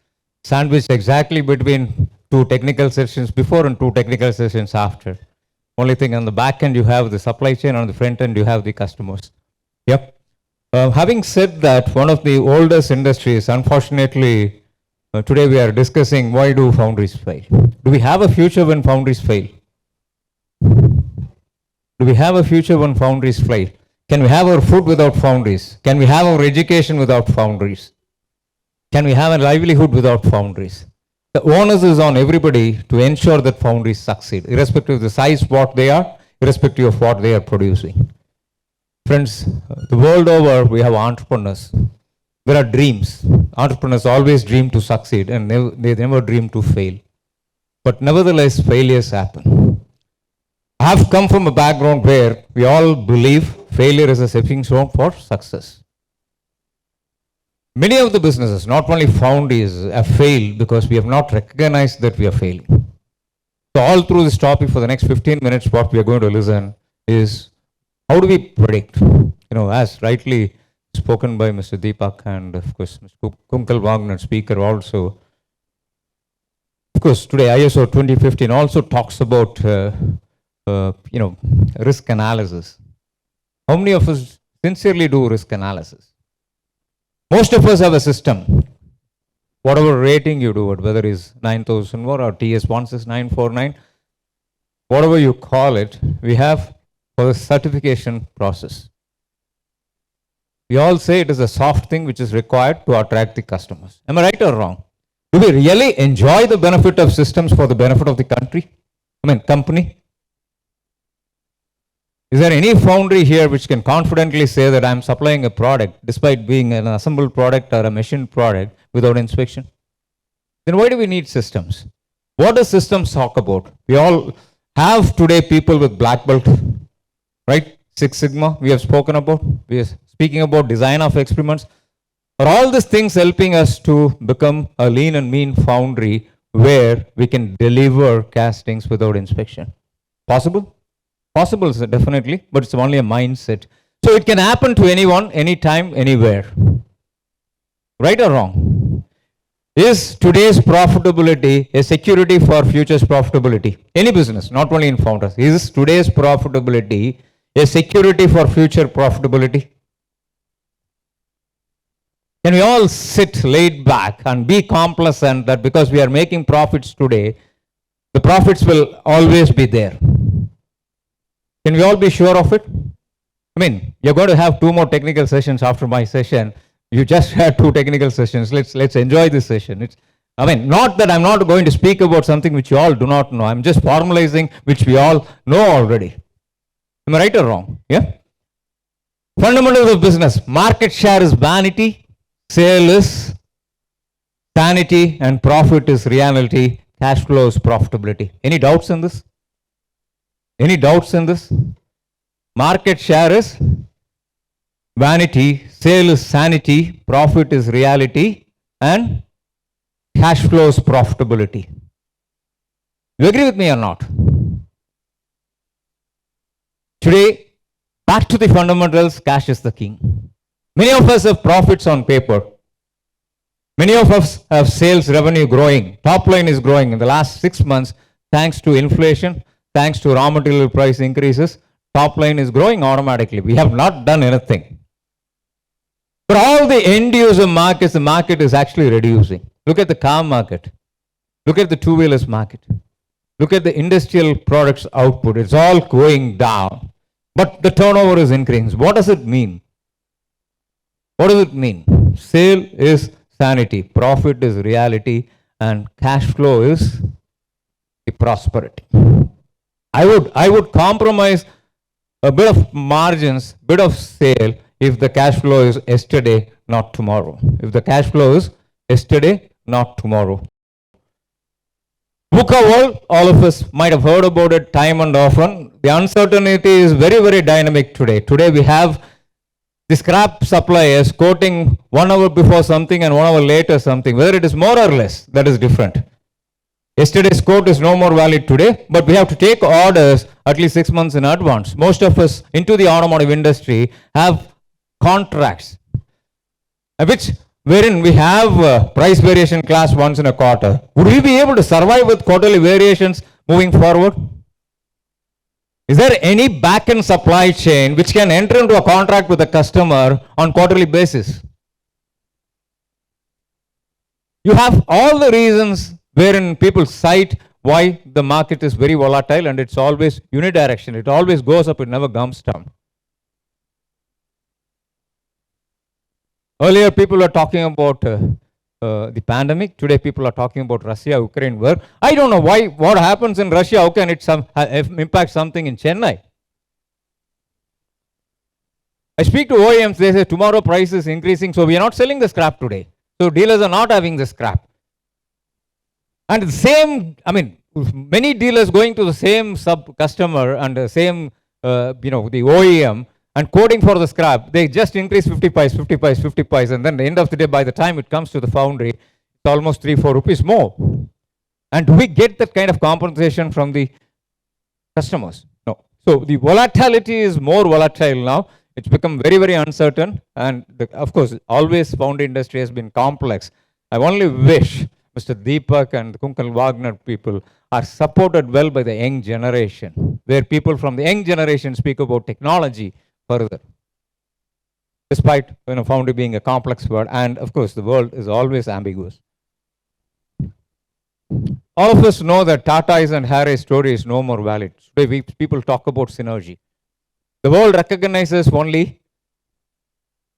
Sandwiched exactly between two technical sessions before and two technical sessions after. Only thing, on the back end, you have the supply chain, on the front end, you have the customers. Yep. Having said that, one of the oldest industries, unfortunately, today we are discussing why do foundries fail. Do we have a future when foundries fail? Do we have a future when foundries fail? Can we have our food without foundries? Can we have our education without foundries? Can we have a livelihood without foundries? The onus is on everybody to ensure that foundries succeed, irrespective of the size what they are, irrespective of what they are producing. Friends, the world over, we have entrepreneurs. There are dreams. Entrepreneurs always dream to succeed, and they never dream to fail. But nevertheless, failures happen. I have come from a background where we all believe failure is a stepping stone for success. Many of the businesses, not only foundries, have failed because we have not recognized that we are failing. So all through this topic for the next 15 minutes, what we are going to listen is, how do we predict? As rightly spoken by Mr. Deepak and of course Mr. Kunkal Wagner, speaker also. Of course, today ISO 2015 also talks about risk analysis. How many of us sincerely do risk analysis? Most of us have a system. Whatever rating you do it, whether it's 9001 or TS 16949, whatever you call it, we have for the certification process. We all say it is a soft thing which is required to attract the customers. Am I right or wrong? Do we really enjoy the benefit of systems for the benefit of the company? Is there any foundry here which can confidently say that I'm supplying a product despite being an assembled product or a machined product without inspection? Then why do we need systems? What do systems talk about? We all have today people with black belt, right? Six Sigma, we have spoken about. We are speaking about design of experiments. Are all these things helping us to become a lean and mean foundry where we can deliver castings without inspection? Possible? Possible, definitely, but it's only a mindset. So it can happen to anyone, anytime, anywhere. Right or wrong? Is today's profitability a security for future's profitability? Any business, not only in founders. Is today's profitability a security for future profitability? Can we all sit laid back and be complacent that because we are making profits today, the profits will always be there? Can we all be sure of it? You're going to have two more technical sessions after my session. You just had two technical sessions. Let's enjoy this session. Not that I'm not going to speak about something which you all do not know. I'm just formalizing which we all know already. Am I right or wrong? Yeah? Fundamentals of business. Market share is vanity. Sale is sanity. And profit is reality. Cash flow is profitability. Any doubts in this? Any doubts in this? Market share is vanity, sale is sanity, profit is reality, and cash flow is profitability. You agree with me or not? Today, back to the fundamentals, cash is the king. Many of us have profits on paper. Many of us have sales revenue growing. Top line is growing in the last 6 months thanks to inflation. Thanks to raw material price increases, top line is growing automatically. We have not done anything. But all the end user markets, the market is actually reducing. Look at the car market. Look at the two-wheelers market. Look at the industrial products output. It's all going down. But the turnover is increasing. What does it mean? What does it mean? Sale is sanity. Profit is reality. And cash flow is the prosperity. I would compromise a bit of margins, bit of sale if the cash flow is yesterday, not tomorrow. If the cash flow is yesterday, not tomorrow. VUCA world, all of us might have heard about it time and often. The uncertainty is very, very dynamic today. Today we have the scrap suppliers quoting 1 hour before something and 1 hour later something. Whether it is more or less, that is different. Yesterday's quote is no more valid today, but we have to take orders at least 6 months in advance. Most of us into the automotive industry have contracts, wherein we have price variation class once in a quarter. Would we be able to survive with quarterly variations moving forward? Is there any back-end supply chain which can enter into a contract with a customer on quarterly basis? You have all the reasons wherein people cite why the market is very volatile and it's always unidirectional. It always goes up, it never comes down. Earlier people were talking about the pandemic. Today people are talking about Russia-Ukraine war. I don't know why. What happens in Russia, how can it impact something in Chennai? I speak to OEMs, they say tomorrow price is increasing, so we are not selling the scrap today. So dealers are not having the scrap. And the same, many dealers going to the same sub-customer and the same, the OEM and quoting for the scrap, they just increase 50 pies, and then at the end of the day, by the time it comes to the foundry, it's almost 3-4 rupees more. And do we get that kind of compensation from the customers? No. So the volatility is more volatile now. It's become very, very uncertain. And of course, always foundry industry has been complex. I only wish Mr. Deepak and the Kunkel Wagner people are supported well by the young generation, where people from the young generation speak about technology further. Despite foundry being a complex word, and of course the world is always ambiguous. All of us know that Tata's and Harry's story is no more valid. Today people talk about synergy. The world recognizes only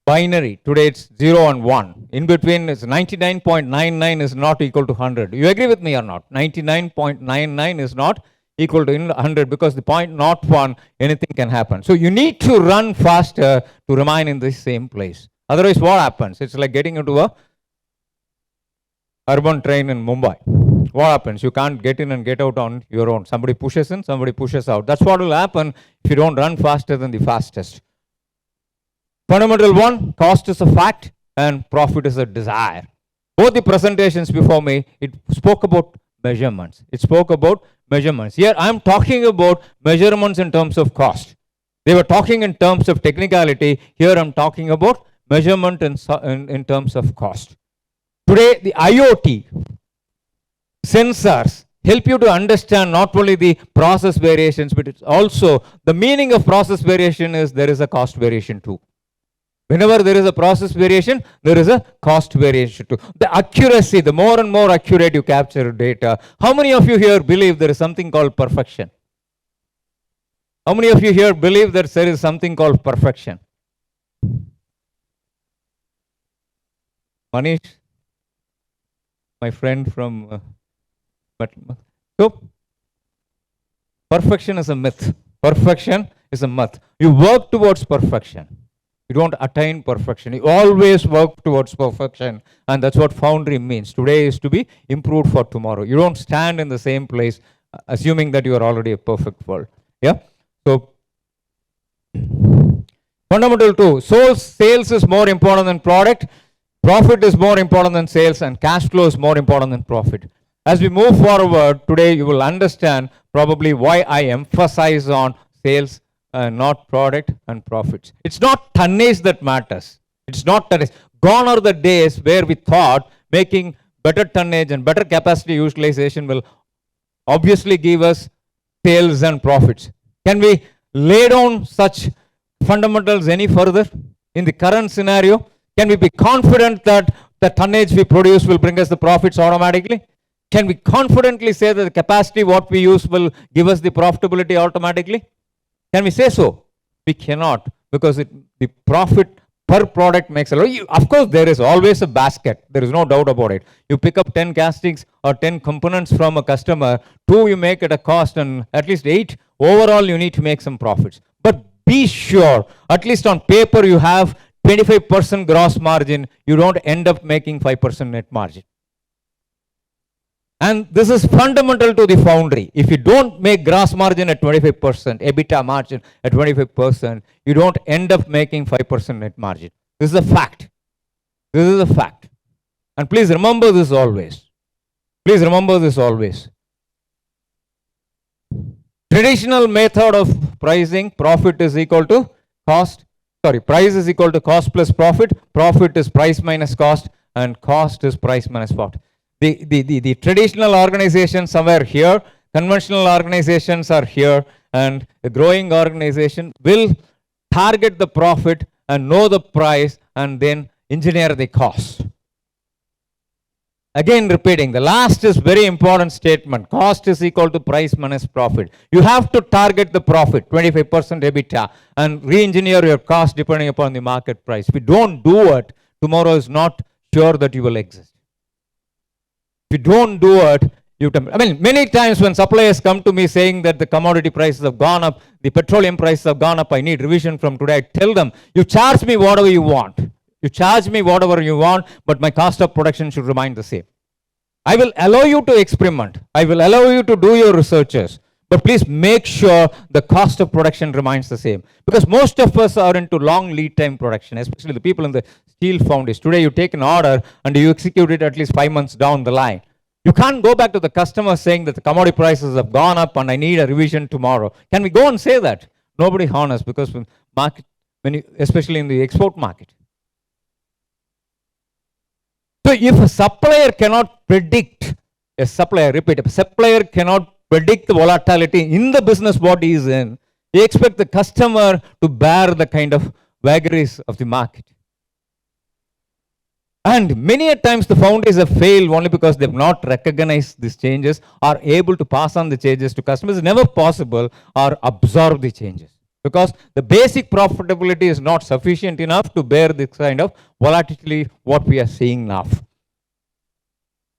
binary. Today it's 0 and 1. In between is 99.99 is not equal to 100. You agree with me or not? 99.99 is not equal to 100 because the 0.01 anything can happen. So you need to run faster to remain in the same place. Otherwise what happens? It's like getting into a urban train in Mumbai. What happens? You can't get in and get out on your own. Somebody pushes in, somebody pushes out. That's what will happen if you don't run faster than the fastest. Fundamental one, cost is a fact and profit is a desire. Both the presentations before me, it spoke about measurements. It spoke about measurements. Here I'm talking about measurements in terms of cost. They were talking in terms of technicality. Here I'm talking about measurement in terms of cost. Today, the IoT sensors help you to understand not only the process variations, but it's also the meaning of process variation is there is a cost variation too. Whenever there is a process variation, there is a cost variation too. The accuracy, the more and more accurate you capture data. How many of you here believe there is something called perfection? How many of you here believe that there is something called perfection? Manish, my friend from... So, perfection is a myth. Perfection is a myth. You work towards perfection. You don't attain perfection. You always work towards perfection. And that's what Foundry means. Today is to be improved for tomorrow. You don't stand in the same place assuming that you are already a perfect world. Yeah? So, fundamental two. So, sales is more important than product. Profit is more important than sales. And cash flow is more important than profit. As we move forward, today you will understand probably why I emphasize on sales and not product and profits. It's not tonnage that matters. It's not tonnage. Gone are the days where we thought making better tonnage and better capacity utilization will obviously give us sales and profits. Can we lay down such fundamentals any further in the current scenario? Can we be confident that the tonnage we produce will bring us the profits automatically? Can we confidently say that the capacity what we use will give us the profitability automatically? Can we say so? We cannot, because the profit per product makes a lot. Of course, there is always a basket. There is no doubt about it. You pick up 10 castings or 10 components from a customer, 2 you make at a cost, and at least 8 overall you need to make some profits. But be sure, at least on paper you have 25% gross margin. You don't end up making 5% net margin. And this is fundamental to the foundry. If you don't make gross margin at 25%, EBITDA margin at 25%, you don't end up making 5% net margin. This is a fact. This is a fact. And please remember this always. Please remember this always. Traditional method of pricing, profit is equal to cost. Sorry, price is equal to cost plus profit. Profit is price minus cost, and cost is price minus profit. The traditional organizations somewhere here, conventional organizations are here, and the growing organization will target the profit and know the price and then engineer the cost. Again repeating, the last is very important statement. Cost is equal to price minus profit. You have to target the profit, 25% EBITDA, and re-engineer your cost depending upon the market price. If you don't do it, tomorrow is not sure that you will exist. If you don't do it, many times when suppliers come to me saying that the commodity prices have gone up, the petroleum prices have gone up, I need revision from today, I tell them, you charge me whatever you want. You charge me whatever you want, but my cost of production should remain the same. I will allow you to experiment. I will allow you to do your researches. But please make sure the cost of production remains the same. Because most of us are into long lead time production, especially the people in the steel foundries. Today you take an order and you execute it at least 5 months down the line. You can't go back to the customer saying that the commodity prices have gone up and I need a revision tomorrow. Can we go and say that? Nobody honors, because market, especially in the export market. So if a supplier cannot predict, a supplier cannot predict the volatility in the business what he is in, you expect the customer to bear the kind of vagaries of the market. And many a times the foundries have failed only because they have not recognized these changes, or able to pass on the changes to customers. It's never possible, or absorb the changes. Because the basic profitability is not sufficient enough to bear this kind of volatility what we are seeing now.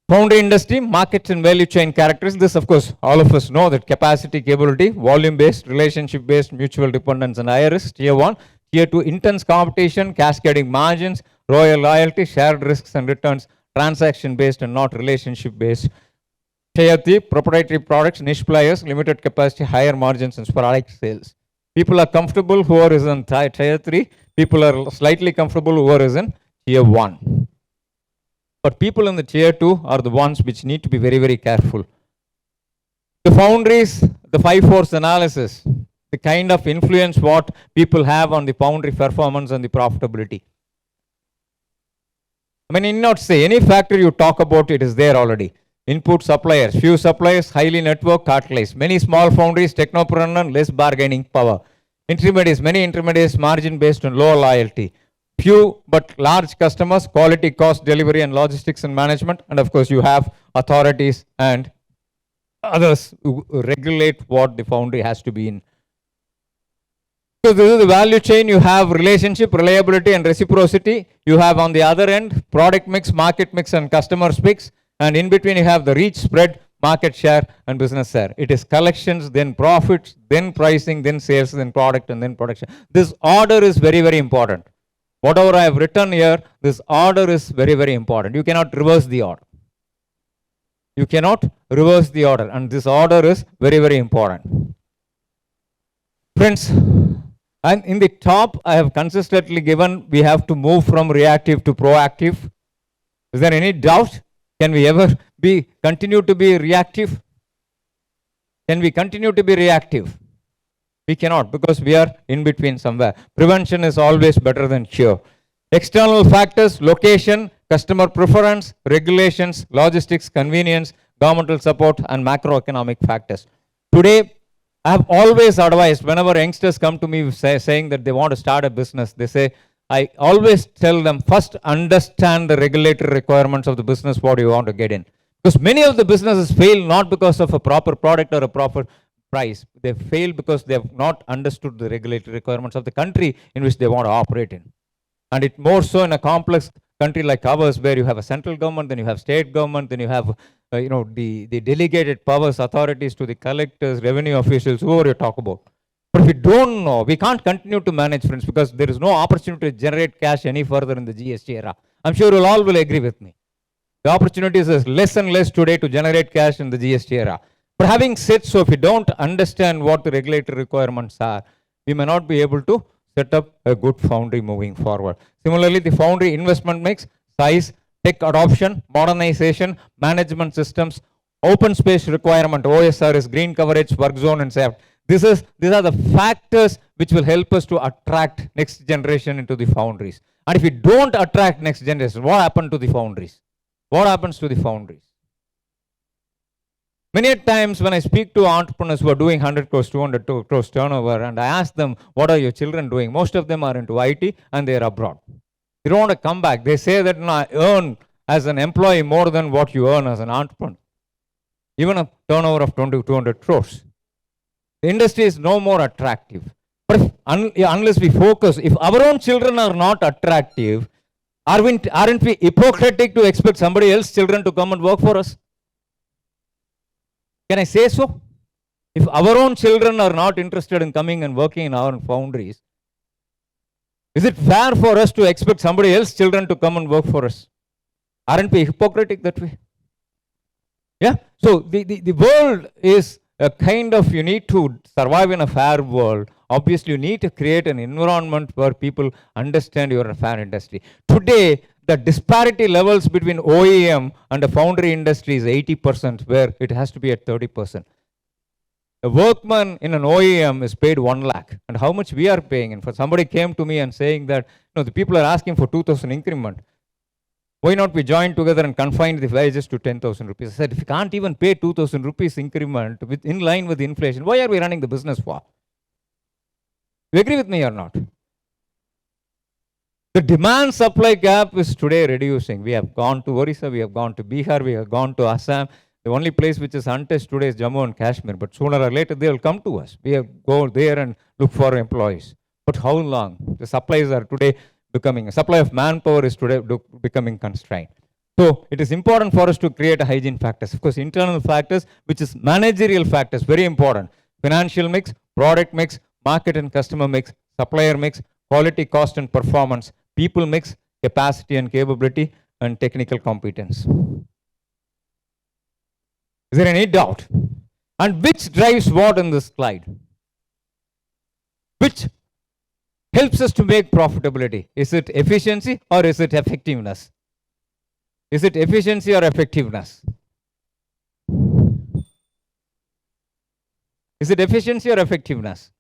Foundry industry, markets and value chain characteristics. This, of course, all of us know that capacity, capability, volume-based, relationship-based, mutual dependence, and higher risk. Tier 1. Tier 2, intense competition, cascading margins, royal loyalty, shared risks and returns, transaction-based and not relationship-based. Tier 3, proprietary products, niche players, limited capacity, higher margins, and sporadic sales. People are comfortable who are in Tier 3. People are slightly comfortable who are in Tier 1. But people in the Tier 2 are the ones which need to be very, very careful. The foundries, the 5 force analysis, the kind of influence what people have on the foundry performance and the profitability. I need not say, any factor you talk about, it is there already. Input suppliers, few suppliers, highly networked, cartelized. Many small foundries, technopreneur, less bargaining power. Intermediates, many intermediates, margin based on low loyalty. Few but large customers, quality, cost, delivery, and logistics and management. And of course, you have authorities and others who regulate what the foundry has to be in. So this is the value chain. You have relationship, reliability, and reciprocity. You have on the other end product mix, market mix, and customer mix. And in between you have the reach, spread, market share, and business share. It is collections, then profits, then pricing, then sales, then product, and then production. This order is very, very important. Whatever I have written here, this order is very, very important. You cannot reverse the order. You cannot reverse the order, and this order is very, very important. Friends, and in the top, I have consistently given, we have to move from reactive to proactive. Is there any doubt? Can we ever continue to be reactive? Can we continue to be reactive? We cannot, because we are in between somewhere. Prevention is always better than cure. External factors, location, customer preference, regulations, logistics, convenience, governmental support, and macroeconomic factors. Today, I have always advised, whenever youngsters come to me saying that they want to start a business, they say, I always tell them, first understand the regulatory requirements of the business what you want to get in. Because many of the businesses fail not because of a proper product or a proper price. They fail because they have not understood the regulatory requirements of the country in which they want to operate in. And it more so in a complex country like ours, where you have a central government, then you have state government, then you have the delegated powers, authorities to the collectors, revenue officials, whoever you talk about. But if we don't know, we can't continue to manage, friends, because there is no opportunity to generate cash any further in the GST era. I'm sure you all will agree with me. The opportunities is less and less today to generate cash in the GST era. But having said so, if we don't understand what the regulatory requirements are, we may not be able to set up a good foundry moving forward. Similarly, the foundry investment mix, size, tech adoption, modernization, management systems, open space requirement, OSR is green coverage, work zone and SAFT. These are the factors which will help us to attract next generation into the foundries. And if we don't attract next generation, what happened to the foundries? What happens to the foundries? Many times when I speak to entrepreneurs who are doing 100 crores, 200 crores turnover, and I ask them, what are your children doing? Most of them are into IT and they are abroad. They don't want to come back. They say that I earn as an employee more than what you earn as an entrepreneur. Even a turnover of 200 crores. The industry is no more attractive. But if, unless we focus, if our own children are not attractive, aren't we hypocritic to expect somebody else's children to come and work for us? Can I say so? If our own children are not interested in coming and working in our foundries, is it fair for us to expect somebody else's children to come and work for us? Aren't we hypocritic that way? Yeah. So the world is a kind of, you need to survive in a fair world. Obviously, you need to create an environment where people understand you are a fair industry. Today, the disparity levels between OEM and the foundry industry is 80%, where it has to be at 30%. A workman in an OEM is paid 1 lakh. And how much we are paying? And for somebody came to me and saying that, the people are asking for 2,000 increment. Why not we join together and confine the wages to 10,000 rupees? I said, if you can't even pay 2,000 rupees increment in line with inflation, why are we running the business for? You agree with me or not? The demand supply gap is today reducing. We have gone to Orissa, we have gone to Bihar, we have gone to Assam. The only place which is untouched today is Jammu and Kashmir, but sooner or later they will come to us. We have go there and look for employees. But how long? The supplies are today becoming, supply of manpower is today becoming constrained. So it is important for us to create a hygiene factors. Of course, internal factors, which is managerial factors, very important. Financial mix, product mix, market and customer mix, supplier mix, quality, cost and performance, people mix, capacity and capability, and technical competence. Is there any doubt? And which drives what in this slide? Which helps us to make profitability? Is it efficiency or is it effectiveness? Is it efficiency or effectiveness? Is it efficiency or effectiveness?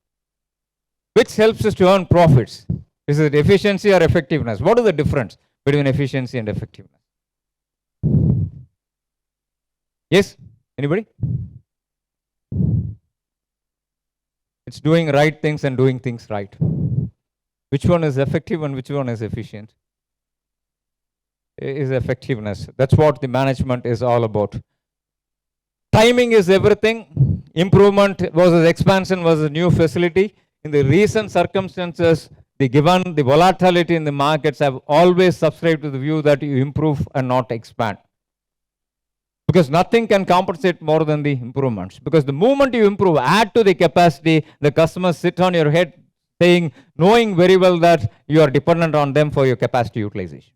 Which helps us to earn profits? Is it efficiency or effectiveness? What is the difference between efficiency and effectiveness? Yes? Anybody? It's doing right things and doing things right. Which one is effective and which one is efficient? Is effectiveness. That's what the management is all about. Timing is everything. Improvement versus expansion versus new facility. In the recent circumstances, given the volatility in the markets, have always subscribed to the view that you improve and not expand. Because nothing can compensate more than the improvements. Because the moment you improve, add to the capacity, the customers sit on your head saying, knowing very well that you are dependent on them for your capacity utilization.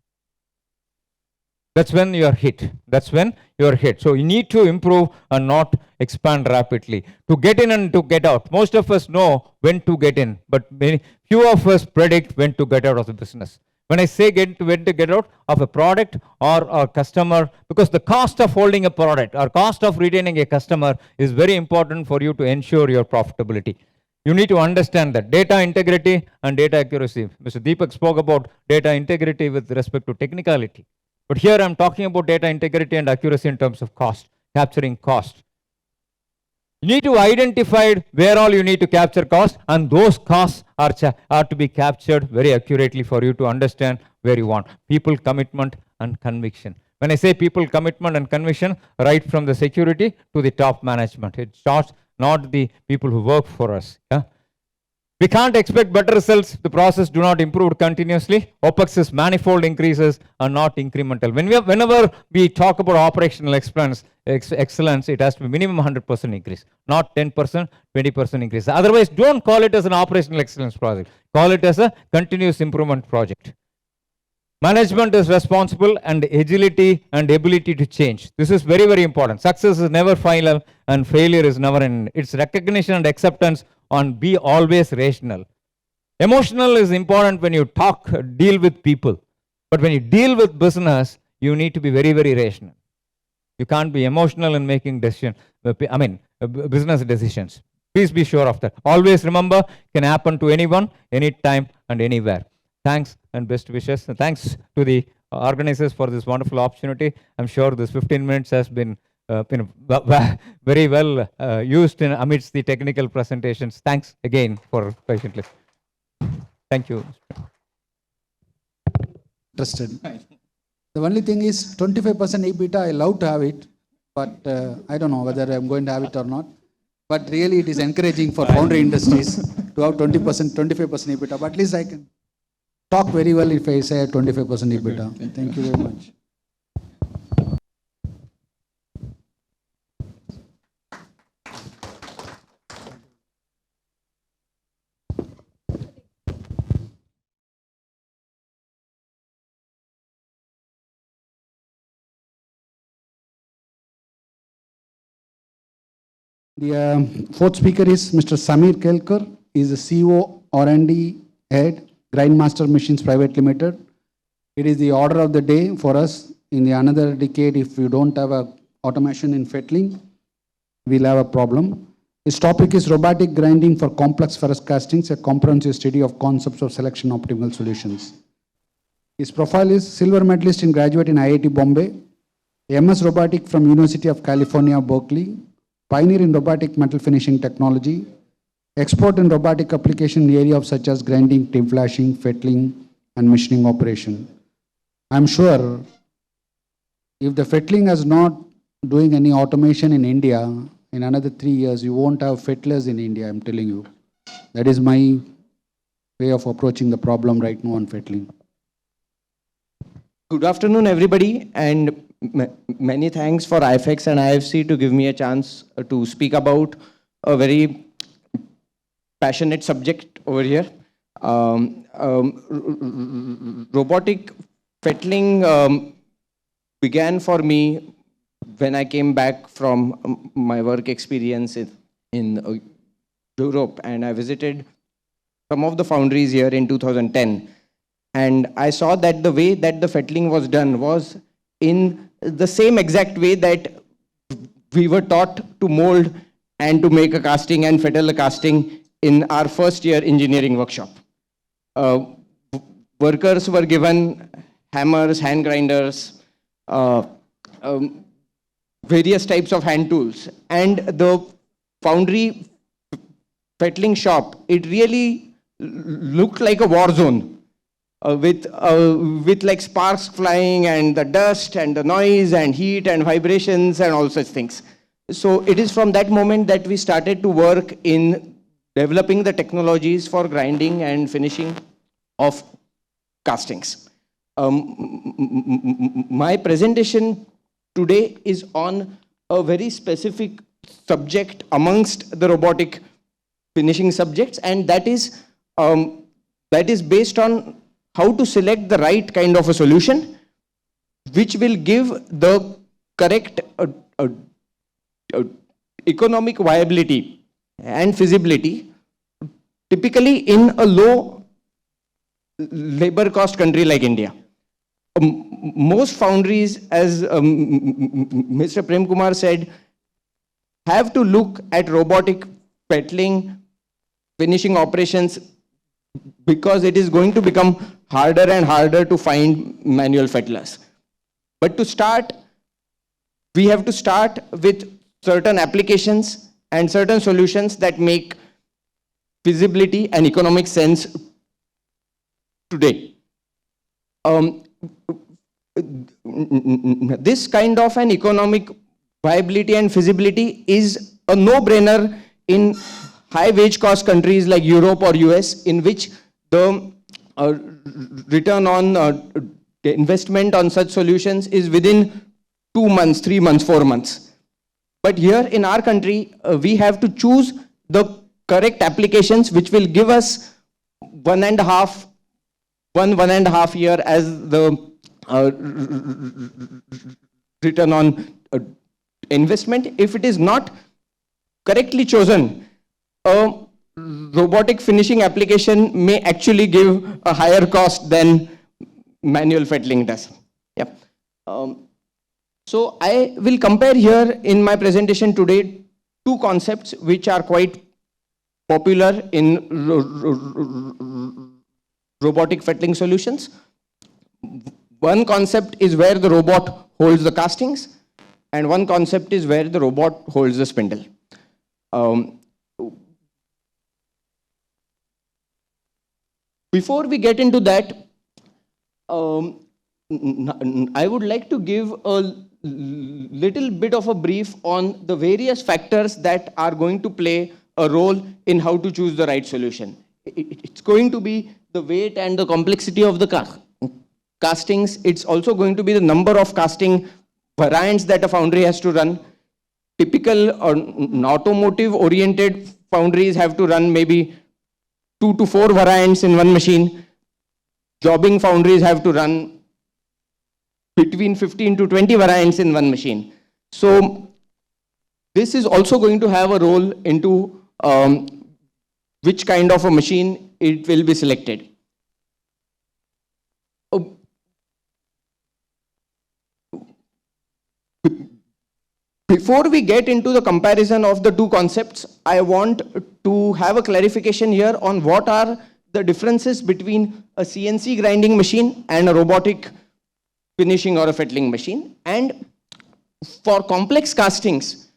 That's when you are hit. That's when you are hit. So you need to improve and not expand rapidly. To get in and to get out. Most of us know when to get in, but few of us predict when to get out of the business. When I say when to get out of a product or a customer, because the cost of holding a product or cost of retaining a customer is very important for you to ensure your profitability. You need to understand that data integrity and data accuracy. Mr. Deepak spoke about data integrity with respect to technicality. But here I'm talking about data integrity and accuracy in terms of cost, capturing cost. You need to identify where all you need to capture cost, and those costs are to be captured very accurately for you to understand where you want. People, commitment, and conviction. When I say people commitment and conviction, right from the security to the top management. It starts not the people who work for us. Yeah? We can't expect better results if the process do not improve continuously. OPEX is manifold increases are not incremental. Whenever we talk about operational excellence, it has to be minimum 100% increase, not 10%, 20% increase. Otherwise, don't call it as an operational excellence project. Call it as a continuous improvement project. Management is responsible and agility and ability to change. This is very, very important. Success is never final and failure is never ending. It's recognition and acceptance on be always rational. Emotional is important when you deal with people. But when you deal with business, you need to be very, very rational. You can't be emotional in making business decisions. Please be sure of that. Always remember, can happen to anyone, anytime and anywhere. Thanks and best wishes. And thanks to the organizers for this wonderful opportunity. I'm sure this 15 minutes has been very well used amidst the technical presentations. Thanks again for patiently. Thank you. Interested. The only thing is 25% EBITDA, I love to have it, but I don't know whether I'm going to have it or not. But really it is encouraging for foundry industries to have 25% EBITDA, but at least I can talk very well if I say 25% EBITDA. Thank you very much. The fourth speaker is Mr. Samir Kelkar. He is the CEO R&D head, Grindmaster Machines Private Limited. It is the order of the day for us. In the another decade, if you don't have a automation in fettling, we'll have a problem. His topic is Robotic Grinding for Complex Ferrous Castings, a comprehensive study of concepts of selection optimal solutions. His profile is silver medalist in graduate in IIT Bombay, MS Robotic from University of California, Berkeley, pioneer in robotic metal finishing technology, expert in robotic application in areas such as grinding, tape flashing, fettling, and machining operation. I'm sure if the fettling is not doing any automation in India, in another 3 years, you won't have fettlers in India, I'm telling you. That is my way of approaching the problem right now on fettling. Good afternoon, everybody, and many thanks for IFEX and IFC to give me a chance to speak about a very passionate subject over here. Robotic fettling began for me when I came back from my work experience in Europe, and I visited some of the foundries here in 2010. And I saw that the way that the fettling was done was in the same exact way that we were taught to mold and to make a casting and fettle a casting in our first year engineering workshop. Workers were given hammers, hand grinders, various types of hand tools. And the foundry fettling shop, it really looked like a war zone. With like sparks flying and the dust and the noise and heat and vibrations and all such things. So it is from that moment that we started to work in developing the technologies for grinding and finishing of castings. My presentation today is on a very specific subject amongst the robotic finishing subjects, and that is based on how to select the right kind of a solution which will give the correct economic viability and feasibility, typically in a low labor cost country like India. Most foundries, as Mr. Prem Kumar said, have to look at robotic fettling, finishing operations, because it is going to become harder and harder to find manual fettlers. But to start, we have to start with certain applications and certain solutions that make feasibility and economic sense today. this kind of an economic viability and feasibility is a no-brainer in high wage cost countries like Europe or US, in which the return on investment on such solutions is within 2 months, 3 months, 4 months. But here in our country, we have to choose the correct applications which will give us 1.5 year as the return on investment. If it is not correctly chosen, a robotic finishing application may actually give a higher cost than manual fettling does. Yeah. So I will compare here in my presentation today two concepts which are quite popular in robotic fettling solutions. One concept is where the robot holds the castings, and one concept is where the robot holds the spindle. Before we get into that, I would like to give a little bit of a brief on the various factors that are going to play a role in how to choose the right solution. It's going to be the weight and the complexity of the castings. It's also going to be the number of casting variants that a foundry has to run. Typical automotive oriented foundries have to run maybe 2 to 4 variants in one machine. Jobbing foundries have to run between 15 to 20 variants in one machine. So this is also going to have a role into which kind of a machine it will be selected. Before we get into the comparison of the two concepts, I want to have a clarification here on what are the differences between a CNC grinding machine and a robotic finishing or a fettling machine. And for complex castings,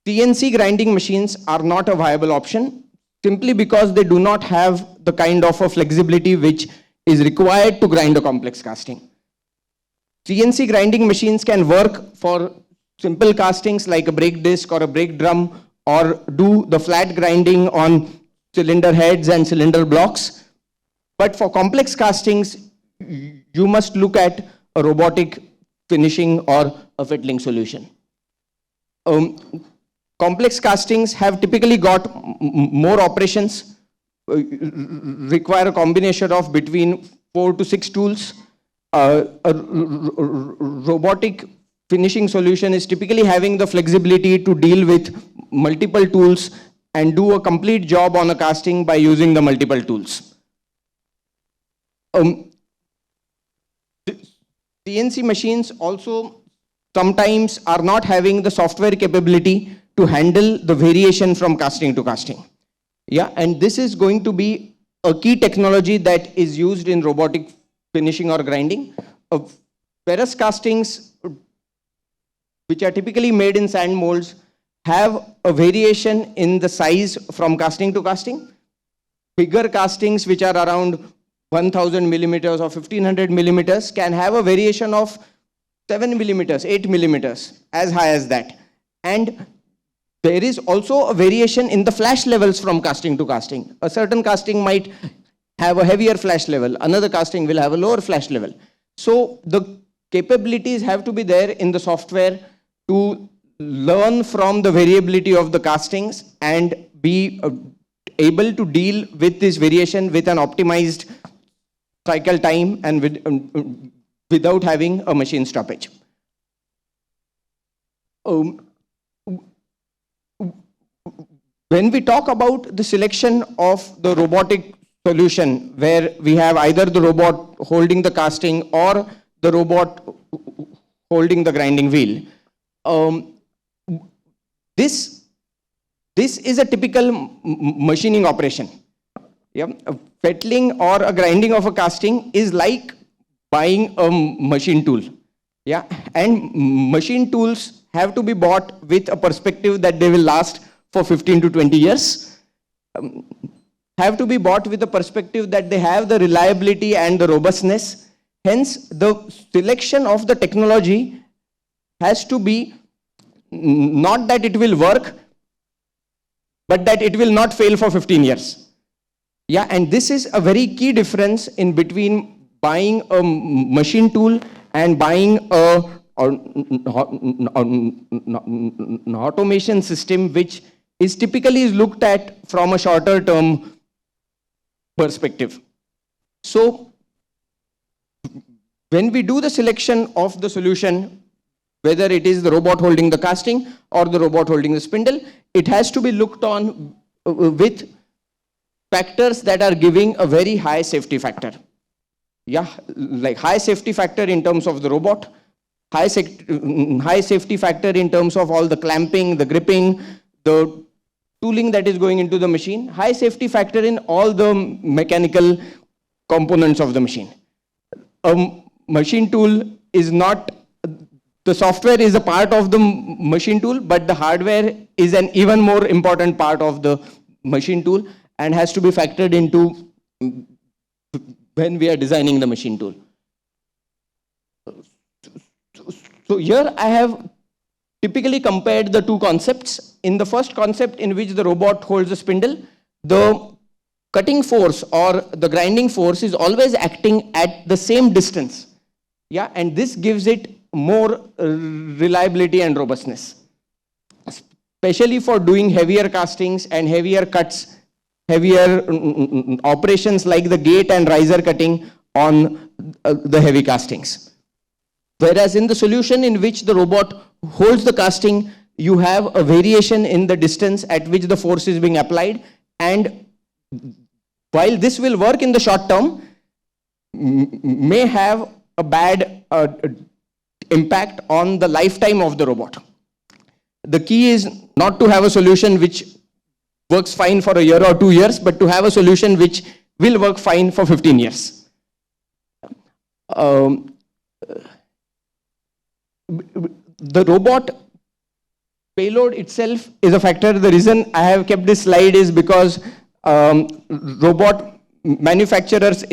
CNC grinding machines are not a viable option simply because they do not have the kind of a flexibility which is required to grind a complex casting. CNC grinding machines can work for simple castings like a brake disc or a brake drum, or do the flat grinding on cylinder heads and cylinder blocks. But for complex castings, you must look at a robotic finishing or a fettling solution. Complex castings have typically got more operations, require a combination of between 4 to 6 tools. A robotic finishing solution is typically having the flexibility to deal with multiple tools and do a complete job on a casting by using the multiple tools. CNC machines also sometimes are not having the software capability to handle the variation from casting to casting. Yeah, and this is going to be a key technology that is used in robotic finishing or grinding. Ferrous castings, which are typically made in sand molds, have a variation in the size from casting to casting. Bigger castings, which are around 1000 millimeters or 1500 millimeters, can have a variation of 7 millimeters, 8 millimeters, as high as that. And there is also a variation in the flash levels from casting to casting. A certain casting might have a heavier flash level, another casting will have a lower flash level. So the capabilities have to be there in the software to learn from the variability of the castings and be able to deal with this variation with an optimized cycle time and without having a machine stoppage. When we talk about the selection of the robotic solution, where we have either the robot holding the casting or the robot holding the grinding wheel, this is a typical machining operation. Yeah? A fettling or a grinding of a casting is like buying a machine tool. Yeah? And machine tools have to be bought with a perspective that they will last for 15 to 20 years. Have to be bought with the perspective that they have the reliability and the robustness. Hence, the selection of the technology has to be not that it will work, but that it will not fail for 15 years. Yeah, and this is a very key difference in between buying a machine tool and buying an automation system, which is typically looked at from a shorter term perspective. So when we do the selection of the solution, whether it is the robot holding the casting or the robot holding the spindle, it has to be looked on with factors that are giving a very high safety factor. Yeah, like high safety factor in terms of the robot, high safety factor in terms of all the clamping, the gripping, the tooling that is going into the machine, high safety factor in all the mechanical components of the machine. A machine tool is not, the software is a part of the machine tool, but the hardware is an even more important part of the machine tool and has to be factored into when we are designing the machine tool. So here I have typically compared the two concepts. In the first concept, in which the robot holds the spindle, the cutting force or the grinding force is always acting at the same distance. Yeah, and this gives it more reliability and robustness, especially for doing heavier castings and heavier cuts, heavier operations like the gate and riser cutting on the heavy castings. Whereas in the solution in which the robot holds the casting, you have a variation in the distance at which the force is being applied, and while this will work in the short term, may have a bad impact on the lifetime of the robot. The key is not to have a solution which works fine for a year or 2 years, but to have a solution which will work fine for 15 years. The robot payload itself is a factor. The reason I have kept this slide is because robot manufacturers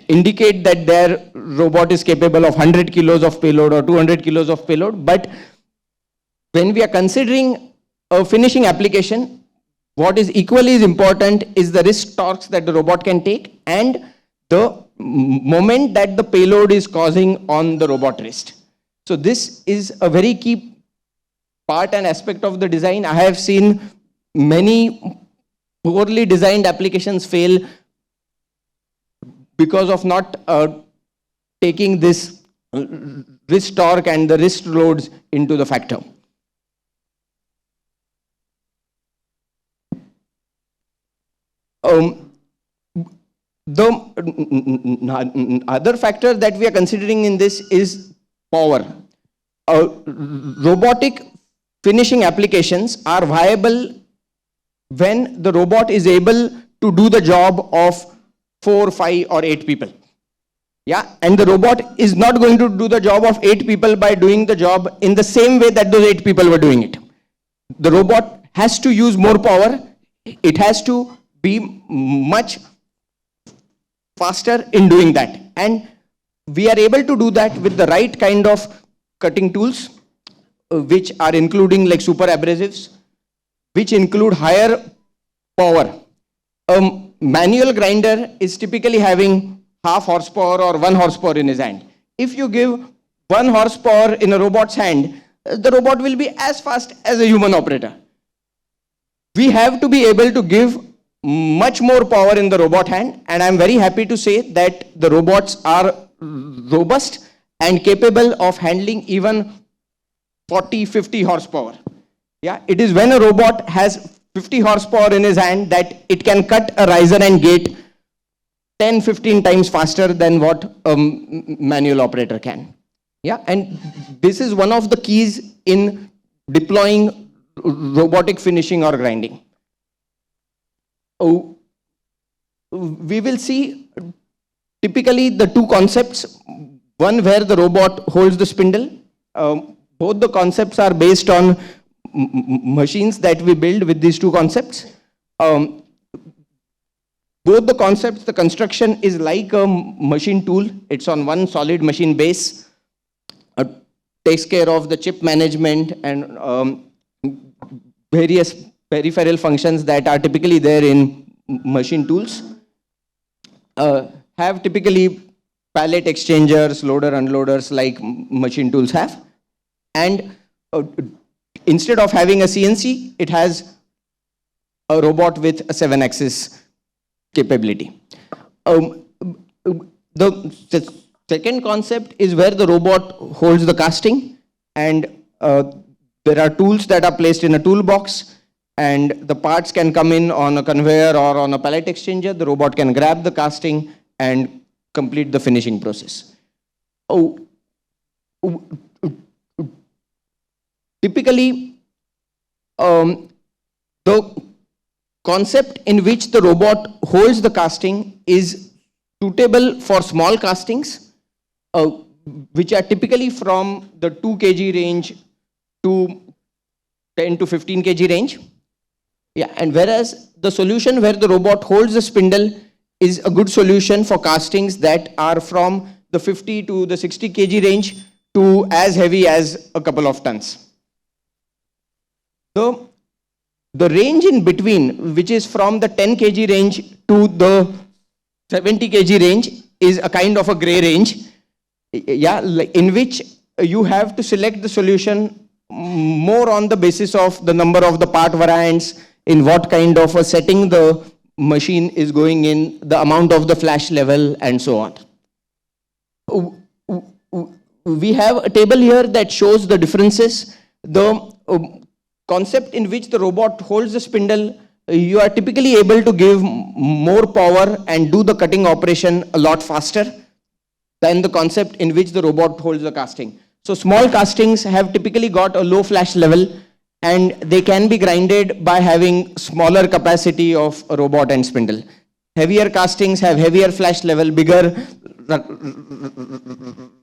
indicate that their robot is capable of 100 kilos of payload or 200 kilos of payload, but when we are considering a finishing application, what is equally as important is the wrist torques that the robot can take and the moment that the payload is causing on the robot wrist. So this is a very key part and aspect of the design. I have seen many poorly designed applications fail because of not taking this wrist torque and the wrist loads into the factor. The other factor that we are considering in this is power. Robotic finishing applications are viable when the robot is able to do the job of 4, 5 or 8 people. Yeah, and the robot is not going to do the job of 8 people by doing the job in the same way that those 8 people were doing it. The robot has to use more power. It has to be much faster in doing that. And we are able to do that with the right kind of cutting tools, which are including like super abrasives, which include higher power. A manual grinder is typically having half horsepower or 1 horsepower in his hand. If you give 1 horsepower in a robot's hand, the robot will be as fast as a human operator. We have to be able to give much more power in the robot hand, and I'm very happy to say that the robots are robust and capable of handling even 40, 50 horsepower. Yeah, it is when a robot has 50 horsepower in his hand that it can cut a riser and gate 10, 15 times faster than what a manual operator can. Yeah, and this is one of the keys in deploying robotic finishing or grinding. We will see typically the two concepts, one where the robot holds the spindle. Both the concepts are based on machines that we build with these two concepts. both the concepts, the construction is like a machine tool. It's on one solid machine base, takes care of the chip management and various peripheral functions that are typically there in machine tools. Have typically pallet exchangers, loader unloaders like machine tools have. And instead of having a CNC, it has a robot with a 7-axis capability. The second concept is where the robot holds the casting, and there are tools that are placed in a toolbox, and the parts can come in on a conveyor or on a pallet exchanger. The robot can grab the casting and complete the finishing process. Typically, the concept in which the robot holds the casting is suitable for small castings, which are typically from the 2 kg range to 10 to 15 kg range. Yeah, and whereas the solution where the robot holds the spindle is a good solution for castings that are from the 50 to the 60 kg range to as heavy as a couple of tons. So the range in between, which is from the 10 kg range to the 70 kg range, is a kind of a gray range, yeah, in which you have to select the solution more on the basis of the number of the part variants, in what kind of a setting the machine is going in, the amount of the flash level, and so on. We have a table here that shows the differences. The concept in which the robot holds the spindle, you are typically able to give more power and do the cutting operation a lot faster than the concept in which the robot holds the casting. So small castings have typically got a low flash level, and they can be grinded by having smaller capacity of a robot and spindle. Heavier castings have heavier flash level, bigger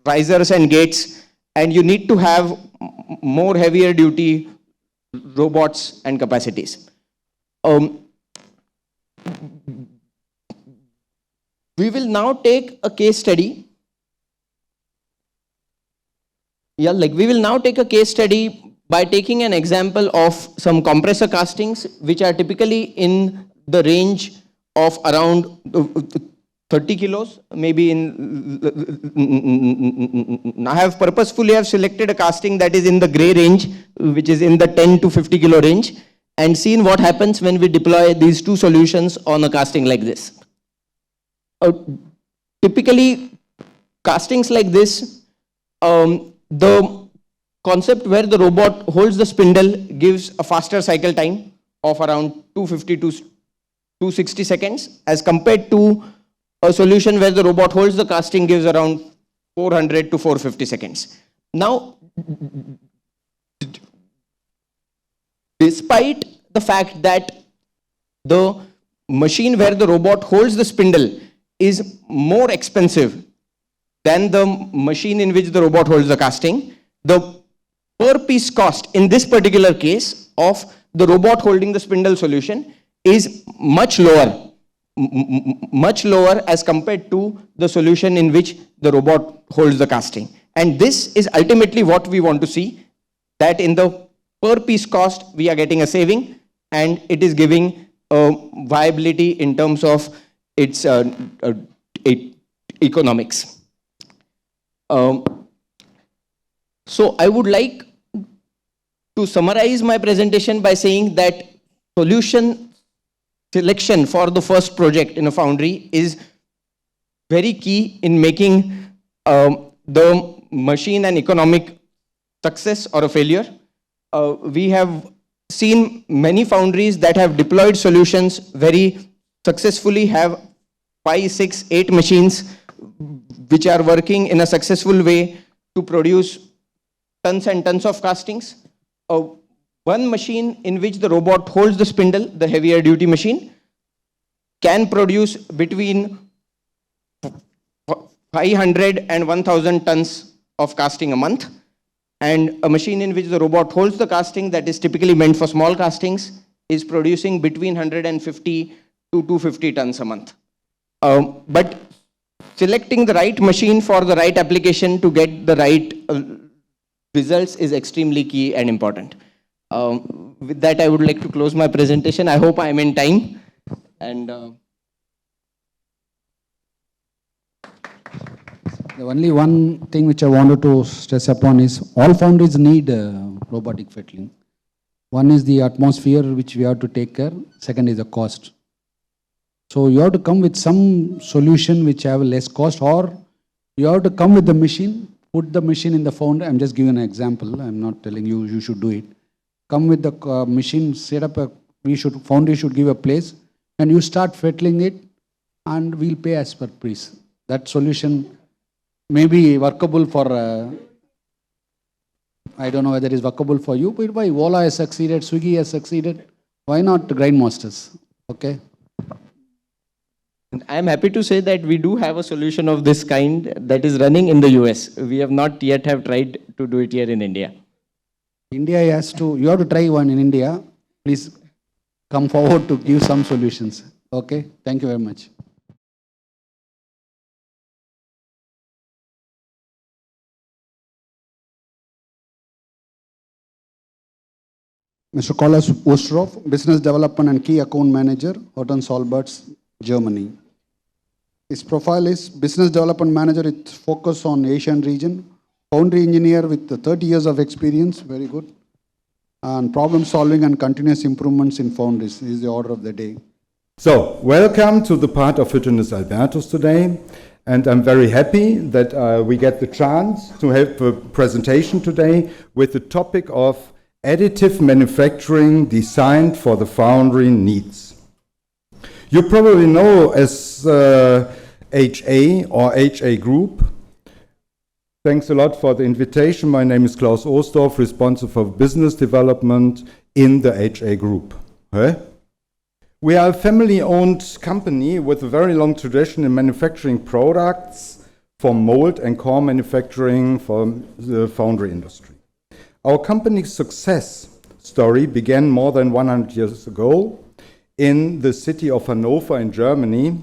risers and gates, and you need to have more heavier duty robots and capacities. We will now take a case study. Yeah, we will now take a case study by taking an example of some compressor castings, which are typically in the range of around 30 kilos, maybe I have purposefully selected a casting that is in the gray range, which is in the 10 to 50 kilo range, and seen what happens when we deploy these two solutions on a casting like this. Typically, castings like this, the concept where the robot holds the spindle gives a faster cycle time of around 250 to 260 seconds, as compared to a solution where the robot holds the casting gives around 400 to 450 seconds. Now, despite the fact that the machine where the robot holds the spindle is more expensive than the machine in which the robot holds the casting, the per piece cost in this particular case of the robot holding the spindle solution is much lower as compared to the solution in which the robot holds the casting. And this is ultimately what we want to see, that in the per piece cost we are getting a saving, and it is giving viability in terms of its economics. So I would like to summarize my presentation by saying that solution selection for the first project in a foundry is very key in making the machine an economic success or a failure. We have seen many foundries that have deployed solutions very successfully, have 5, 6, 8 machines which are working in a successful way to produce tons and tons of castings. One machine in which the robot holds the spindle, the heavier duty machine, can produce between 500 and 1000 tons of casting a month. And a machine in which the robot holds the casting, that is typically meant for small castings, is producing between 150 to 250 tons a month. But selecting the right machine for the right application to get the right results is extremely key and important. With that, I would like to close my presentation. I hope I am in time. And the only one thing which I wanted to stress upon is all foundries need robotic fettling. One is the atmosphere which we have to take care. Second is the cost. So you have to come with some solution which have less cost, or you have to come with the machine, put the machine in the foundry. I'm just giving an example. I'm not telling you you should do it. Come with the machine, set up a, foundry should give a place, and you start fettling it, and we'll pay as per piece. That solution may be workable for, I don't know whether it is workable for you, but why Ola has succeeded, Swiggy has succeeded, why not Grindmasters? Okay. I am happy to say that we do have a solution of this kind that is running in the US. We have not yet have tried to do it here in India. India has to, you have to try one in India. Please come forward to give some solutions. Okay. Thank you very much. Mr. Klaus Oosterhof, Business Development and Key Account Manager, Horton Solberts, Germany. His profile is Business Development Manager with focus on Asian region, Foundry Engineer with 30 years of experience, very good, and problem solving and continuous improvements in foundries is the order of the day. So, welcome to the part of Hüttenes Albertus today, and I'm very happy that we get the chance to have a presentation today with the topic of additive manufacturing designed for the foundry needs. You probably know as HA or HA Group. Thanks a lot for the invitation. My name is Klaus Oosterhof, responsible for business development in the HA Group. We are a family-owned company with a very long tradition in manufacturing products for mold and core manufacturing for the foundry industry. Our company's success story began more than 100 years ago in the city of Hanover in Germany.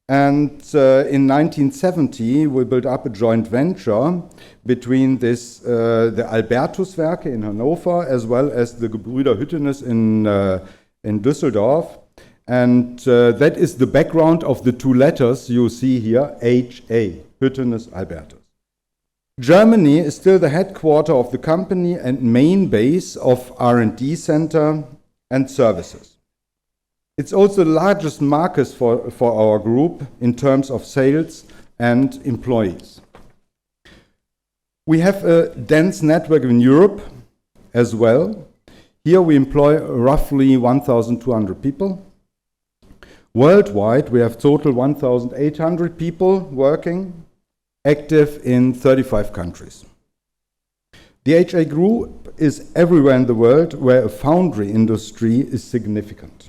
And in 1970, we built up a joint venture between the Albertuswerke in Hanover as well as the Gebrüder Hüttenes in Düsseldorf. And that is the background of the two letters you see here, HA, Hüttenes Albertus. Germany is still the headquarter of the company and main base of R&D center and services. It's also the largest market for our group in terms of sales and employees. We have a dense network in Europe as well. Here we employ roughly 1,200 people. Worldwide, we have total 1,800 people working, active in 35 countries. The HA Group is everywhere in the world where a foundry industry is significant.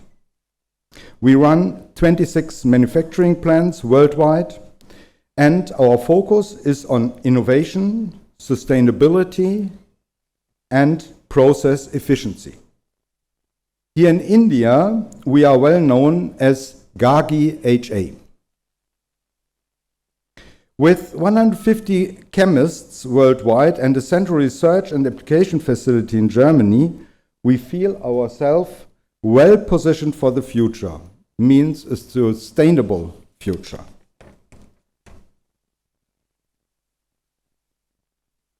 We run 26 manufacturing plants worldwide, and our focus is on innovation, sustainability, and process efficiency. Here in India, we are well known as Gagi HA. With 150 chemists worldwide and a central research and application facility in Germany, we feel ourselves well positioned for the future, means a sustainable future.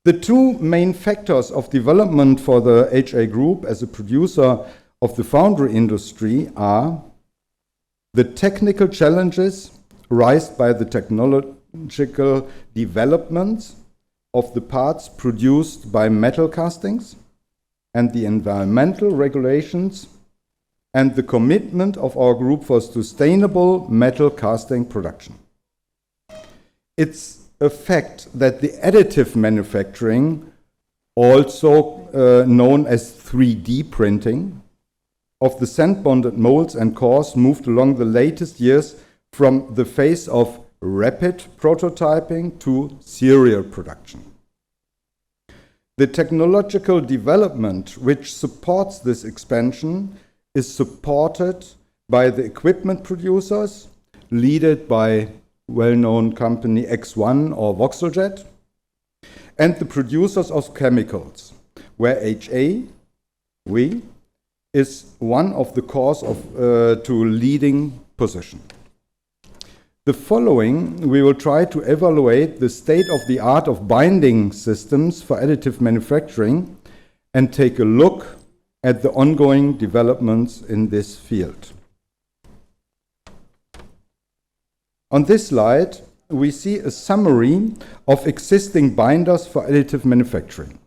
The two main factors of development for the HA Group as a producer of the foundry industry are the technical challenges raised by the technological developments of the parts produced by metal castings and the environmental regulations and the commitment of our group for sustainable metal casting production. It's a fact that the additive manufacturing, also known as 3D printing, of the sand-bonded molds and cores moved along the latest years from the phase of rapid prototyping to serial production. The technological development which supports this expansion is supported by the equipment producers, led by well-known company X1 or Voxeljet, and the producers of chemicals, where HA, is one of the cause to leading position. The following, we will try to evaluate the state of the art of binding systems for additive manufacturing and take a look at the ongoing developments in this field. On this slide, we see a summary of existing binders for additive manufacturing.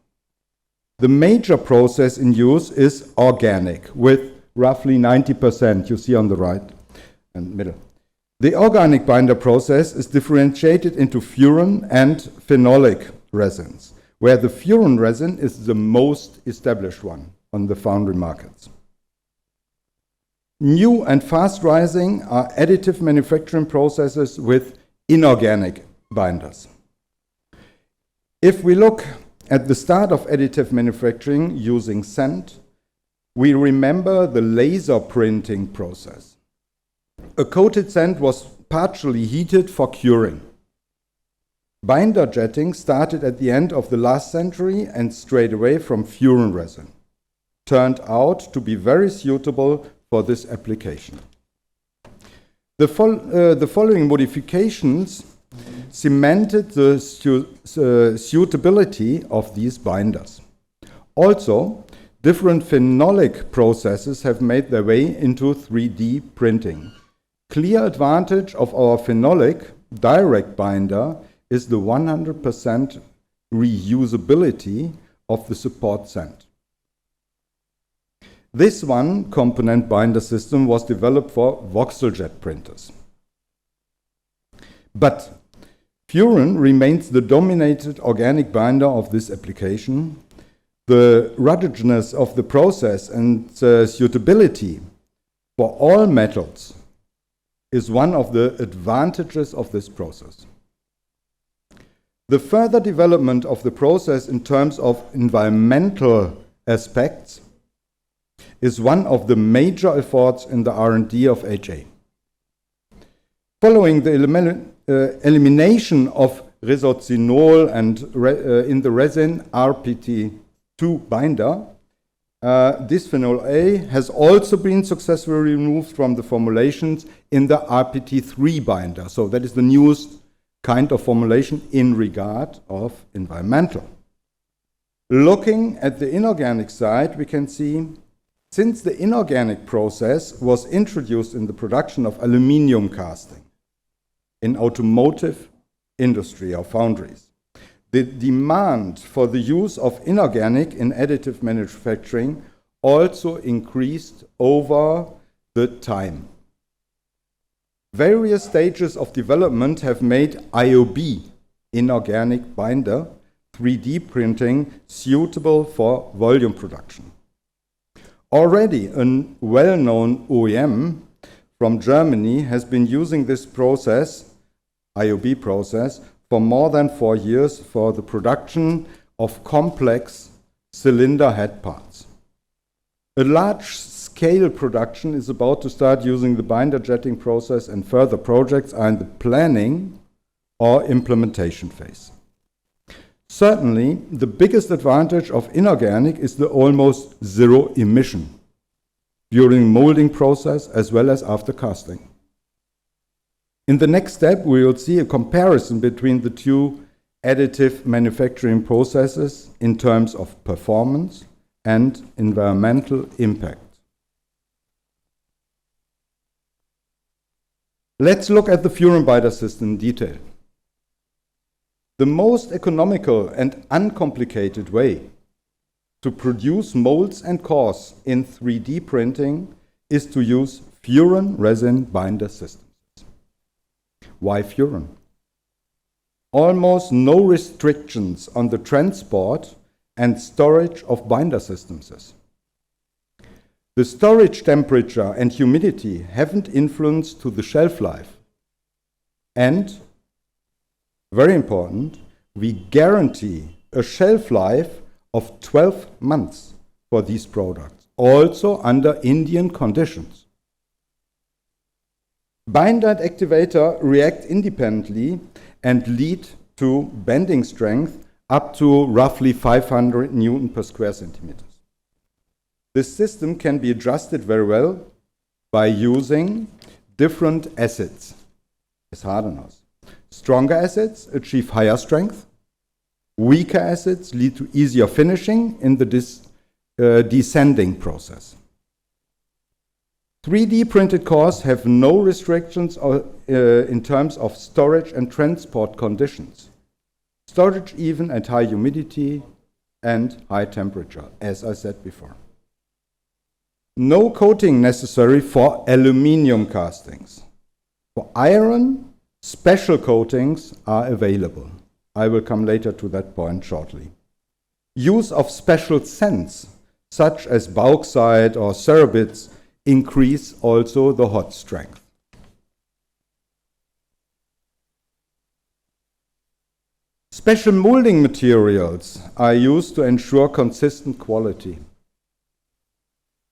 The major process in use is organic, with roughly 90%, you see on the right and middle. The organic binder process is differentiated into furan and phenolic resins, where the furan resin is the most established one on the foundry markets. New and fast rising are additive manufacturing processes with inorganic binders. If we look at the start of additive manufacturing using sand, we remember the laser printing process. A coated sand was partially heated for curing. Binder jetting started at the end of the last century and strayed away from furan resin. Turned out to be very suitable for this application. The following modifications cemented the suitability of these binders. Also, different phenolic processes have made their way into 3D printing. Clear advantage of our phenolic direct binder is the 100% reusability of the support sand. This one component binder system was developed for voxeljet printers. But furan remains the dominated organic binder of this application. The ruggedness of the process and suitability for all metals is one of the advantages of this process. The further development of the process in terms of environmental aspects is one of the major efforts in the R&D of HA. Following the elimination of resorcinol and in the resin RPT2 binder, bisphenol A has also been successfully removed from the formulations in the RPT3 binder. So that is the newest kind of formulation in regard of environmental. Looking at the inorganic side, we can see since the inorganic process was introduced in the production of aluminium casting in automotive industry or foundries, the demand for the use of inorganic in additive manufacturing also increased over the time. Various stages of development have made IOB, inorganic binder, 3D printing suitable for volume production. Already a well-known OEM from Germany has been using this process, IOB process, for more than 4 years for the production of complex cylinder head parts. A large-scale production is about to start using the binder jetting process, and further projects are in the planning or implementation phase. Certainly, the biggest advantage of inorganic is the almost zero emission during molding process as well as after casting. In the next step, we will see a comparison between the two additive manufacturing processes in terms of performance and environmental impact. Let's look at the furan binder system in detail. The most economical and uncomplicated way to produce molds and cores in 3D printing is to use furan resin binder systems. Why furan? Almost no restrictions on the transport and storage of binder systems. The storage temperature and humidity haven't influenced to the shelf life. And, very important, we guarantee a shelf life of 12 months for these products, also under Indian conditions. Binder and activator react independently and lead to bending strength up to roughly 500 Newton per square centimeters. This system can be adjusted very well by using different acids as hardeners. Stronger acids achieve higher strength. Weaker acids lead to easier finishing in the descending process. 3D printed cores have no restrictions in terms of storage and transport conditions. Storage even at high humidity and high temperature, as I said before. No coating necessary for aluminium castings. For iron, special coatings are available. I will come later to that point shortly. Use of special sands, such as bauxite or ceramides, increase also the hot strength. Special molding materials are used to ensure consistent quality.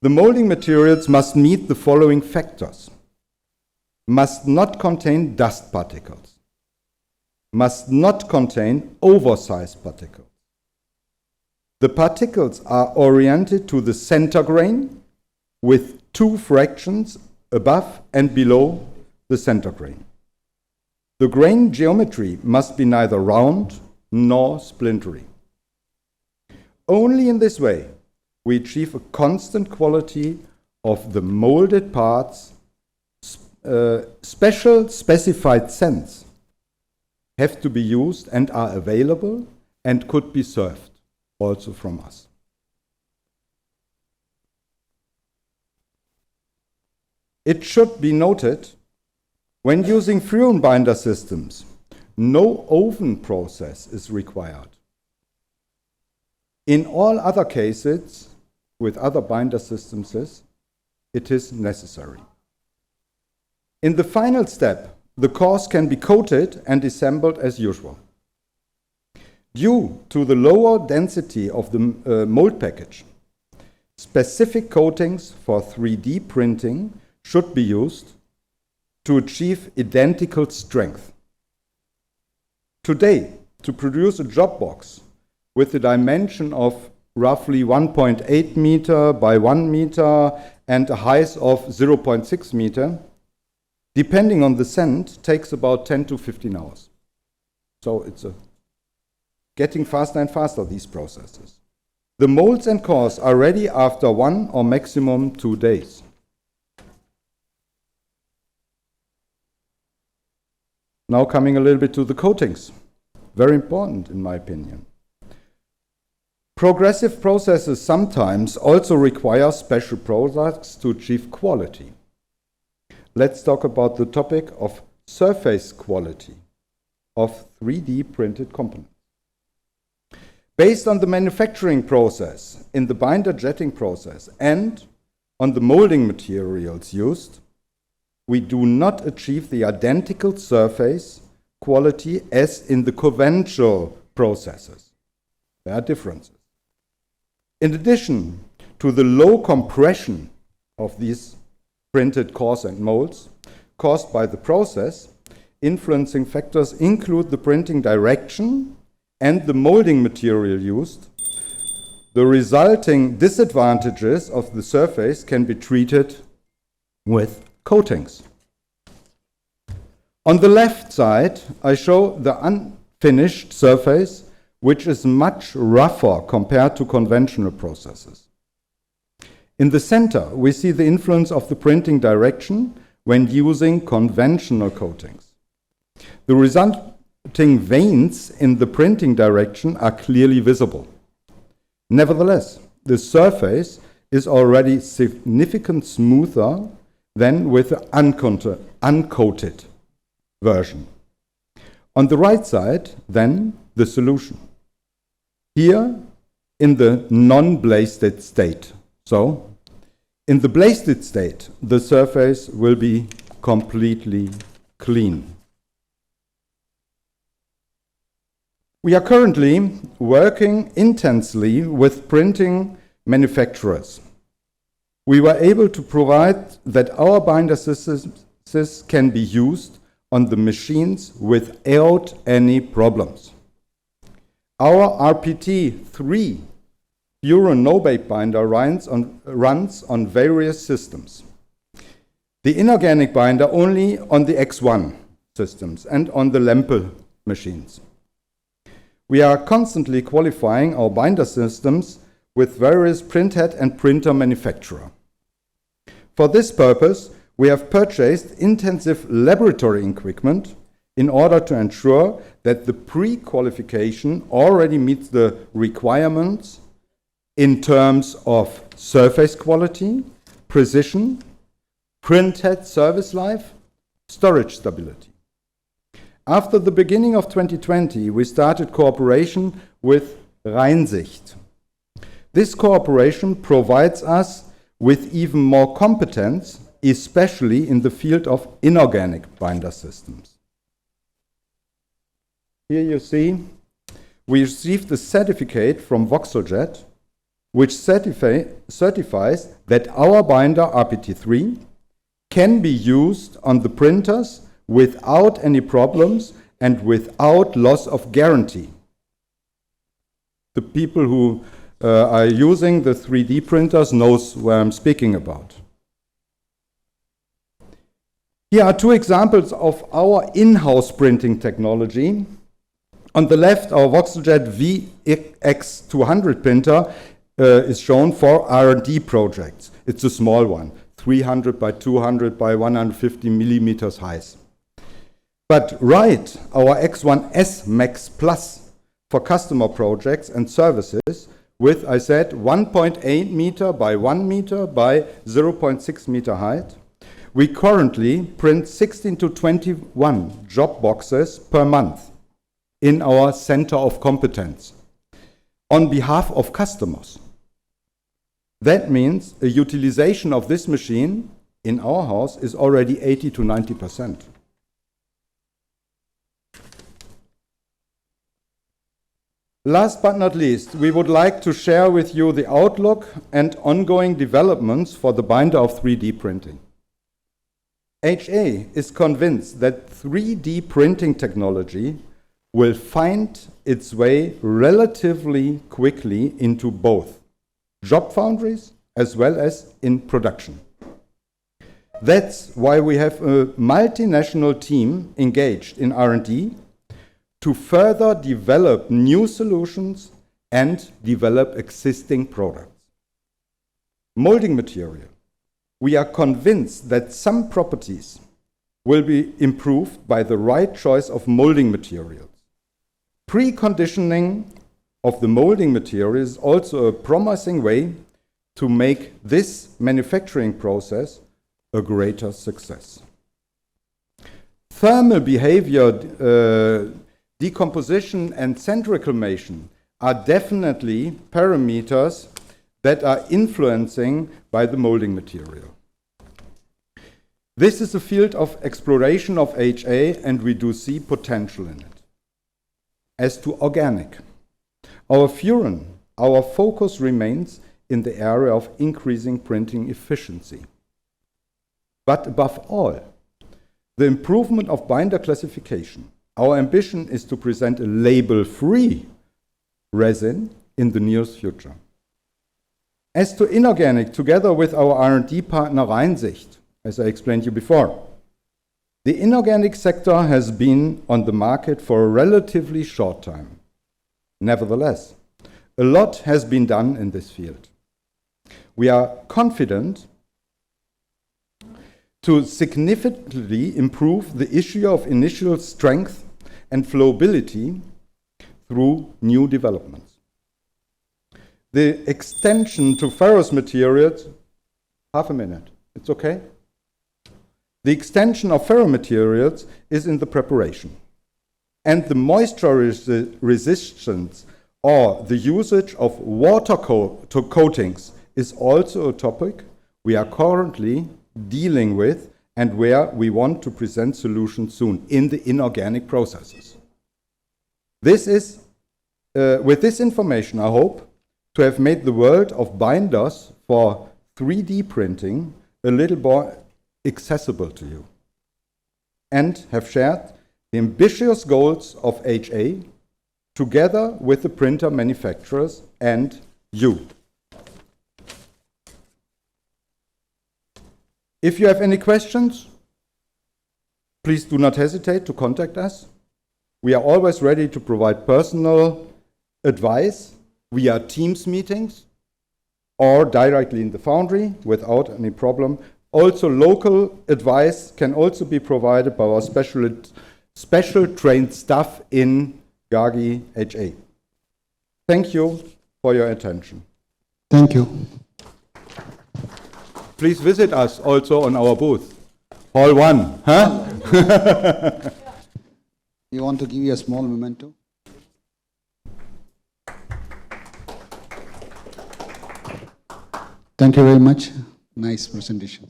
The molding materials must meet the following factors: must not contain dust particles, must not contain oversized particles. The particles are oriented to the center grain with 2 fractions above and below the center grain. The grain geometry must be neither round nor splintery. Only in this way we achieve a constant quality of the molded parts. Special specified sands have to be used and are available and could be served also from us. It should be noted, when using fuel binder systems, no oven process is required. In all other cases, with other binder systems, it is necessary. In the final step, the cores can be coated and assembled as usual. Due to the lower density of the mold package, specific coatings for 3D printing should be used to achieve identical strength. Today, to produce a job box with a dimension of roughly 1.8 meter by 1 meter and a height of 0.6 meter, depending on the sand, takes about 10 to 15 hours. So it's getting faster and faster, these processes. The molds and cores are ready after 1 or maximum 2 days. Now coming a little bit to the coatings. Very important in my opinion. Progressive processes sometimes also require special products to achieve quality. Let's talk about the topic of surface quality of 3D printed components. Based on the manufacturing process, in the binder jetting process, and on the molding materials used, we do not achieve the identical surface quality as in the conventional processes. There are differences. In addition to the low compression of these printed cores and molds caused by the process, influencing factors include the printing direction and the molding material used. The resulting disadvantages of the surface can be treated with coatings. On the left side, I show the unfinished surface, which is much rougher compared to conventional processes. In the center, we see the influence of the printing direction when using conventional coatings. The resulting veins in the printing direction are clearly visible. Nevertheless, the surface is already significantly smoother than with the uncoated version. On the right side, then, the solution. Here, in the non-blasted state. So, in the blasted state, the surface will be completely clean. We are currently working intensely with printing manufacturers. We were able to provide that our binder can be used on the machines without any problems. Our RPT3 Euro no-bake binder runs on various systems. The inorganic binder only on the X1 systems and on the Lempel machines. We are constantly qualifying our binder systems with various printhead and printer manufacturer. For this purpose, we have purchased intensive laboratory equipment in order to ensure that the pre-qualification already meets the requirements in terms of surface quality, precision, printhead service life, storage stability. After the beginning of 2020, we started cooperation with Reinsicht. This cooperation provides us with even more competence, especially in the field of inorganic binder systems. Here you see, we received a certificate from Voxeljet, which certifies that our binder RPT3 can be used on the printers without any problems and without loss of guarantee. The people who are using the 3D printers knows what I'm speaking about. Here are two examples of our in-house printing technology. On the left, our Voxeljet VX200 printer is shown for R&D projects. It's a small one, 300 by 200 by 150 millimeters high. But right, our X1S Max Plus for customer projects and services with, I said, 1.8 meter by 1 meter by 0.6 meter height. We currently print 16 to 21 job boxes per month in our center of competence on behalf of customers. That means a utilization of this machine in our house is already 80 to 90%. Last but not least, we would like to share with you the outlook and ongoing developments for the binder of 3D printing. HA is convinced that 3D printing technology will find its way relatively quickly into both job foundries as well as in production. That's why we have a multinational team engaged in R&D to further develop new solutions and develop existing products. Molding material. We are convinced that some properties will be improved by the right choice of molding materials. Preconditioning of the molding material is also a promising way to make this manufacturing process a greater success. Thermal behavior, decomposition and centriclimation are definitely parameters that are influencing by the molding material. This is a field of exploration of HA and we do see potential in it. As to organic, our focus remains in the area of increasing printing efficiency. But above all, the improvement of binder classification. Our ambition is to present a label-free resin in the nearest future. As to inorganic, together with our R&D partner Reinsicht, as I explained to you before, the inorganic sector has been on the market for a relatively short time. Nevertheless, a lot has been done in this field. We are confident to significantly improve the issue of initial strength and flowability through new developments. The extension to ferrous materials, half a minute, it's okay? The extension of ferromaterials is in the preparation. And the moisture resistance or the usage of water coatings is also a topic we are currently dealing with and where we want to present solutions soon in the inorganic processes. This is, with this information, I hope to have made the world of binders for 3D printing a little more accessible to you. and have shared the ambitious goals of HA together with the printer manufacturers and you. If you have any questions, please do not hesitate to contact us. We are always ready to provide personal advice via Teams meetings or directly in the Foundry without any problem. Also, local advice can also be provided by our special trained staff in Gagi HA. Thank you for your attention. Thank you. Please visit us also on our booth. Hall 1, huh? You want to give you a small memento? Thank you very much. Nice presentation.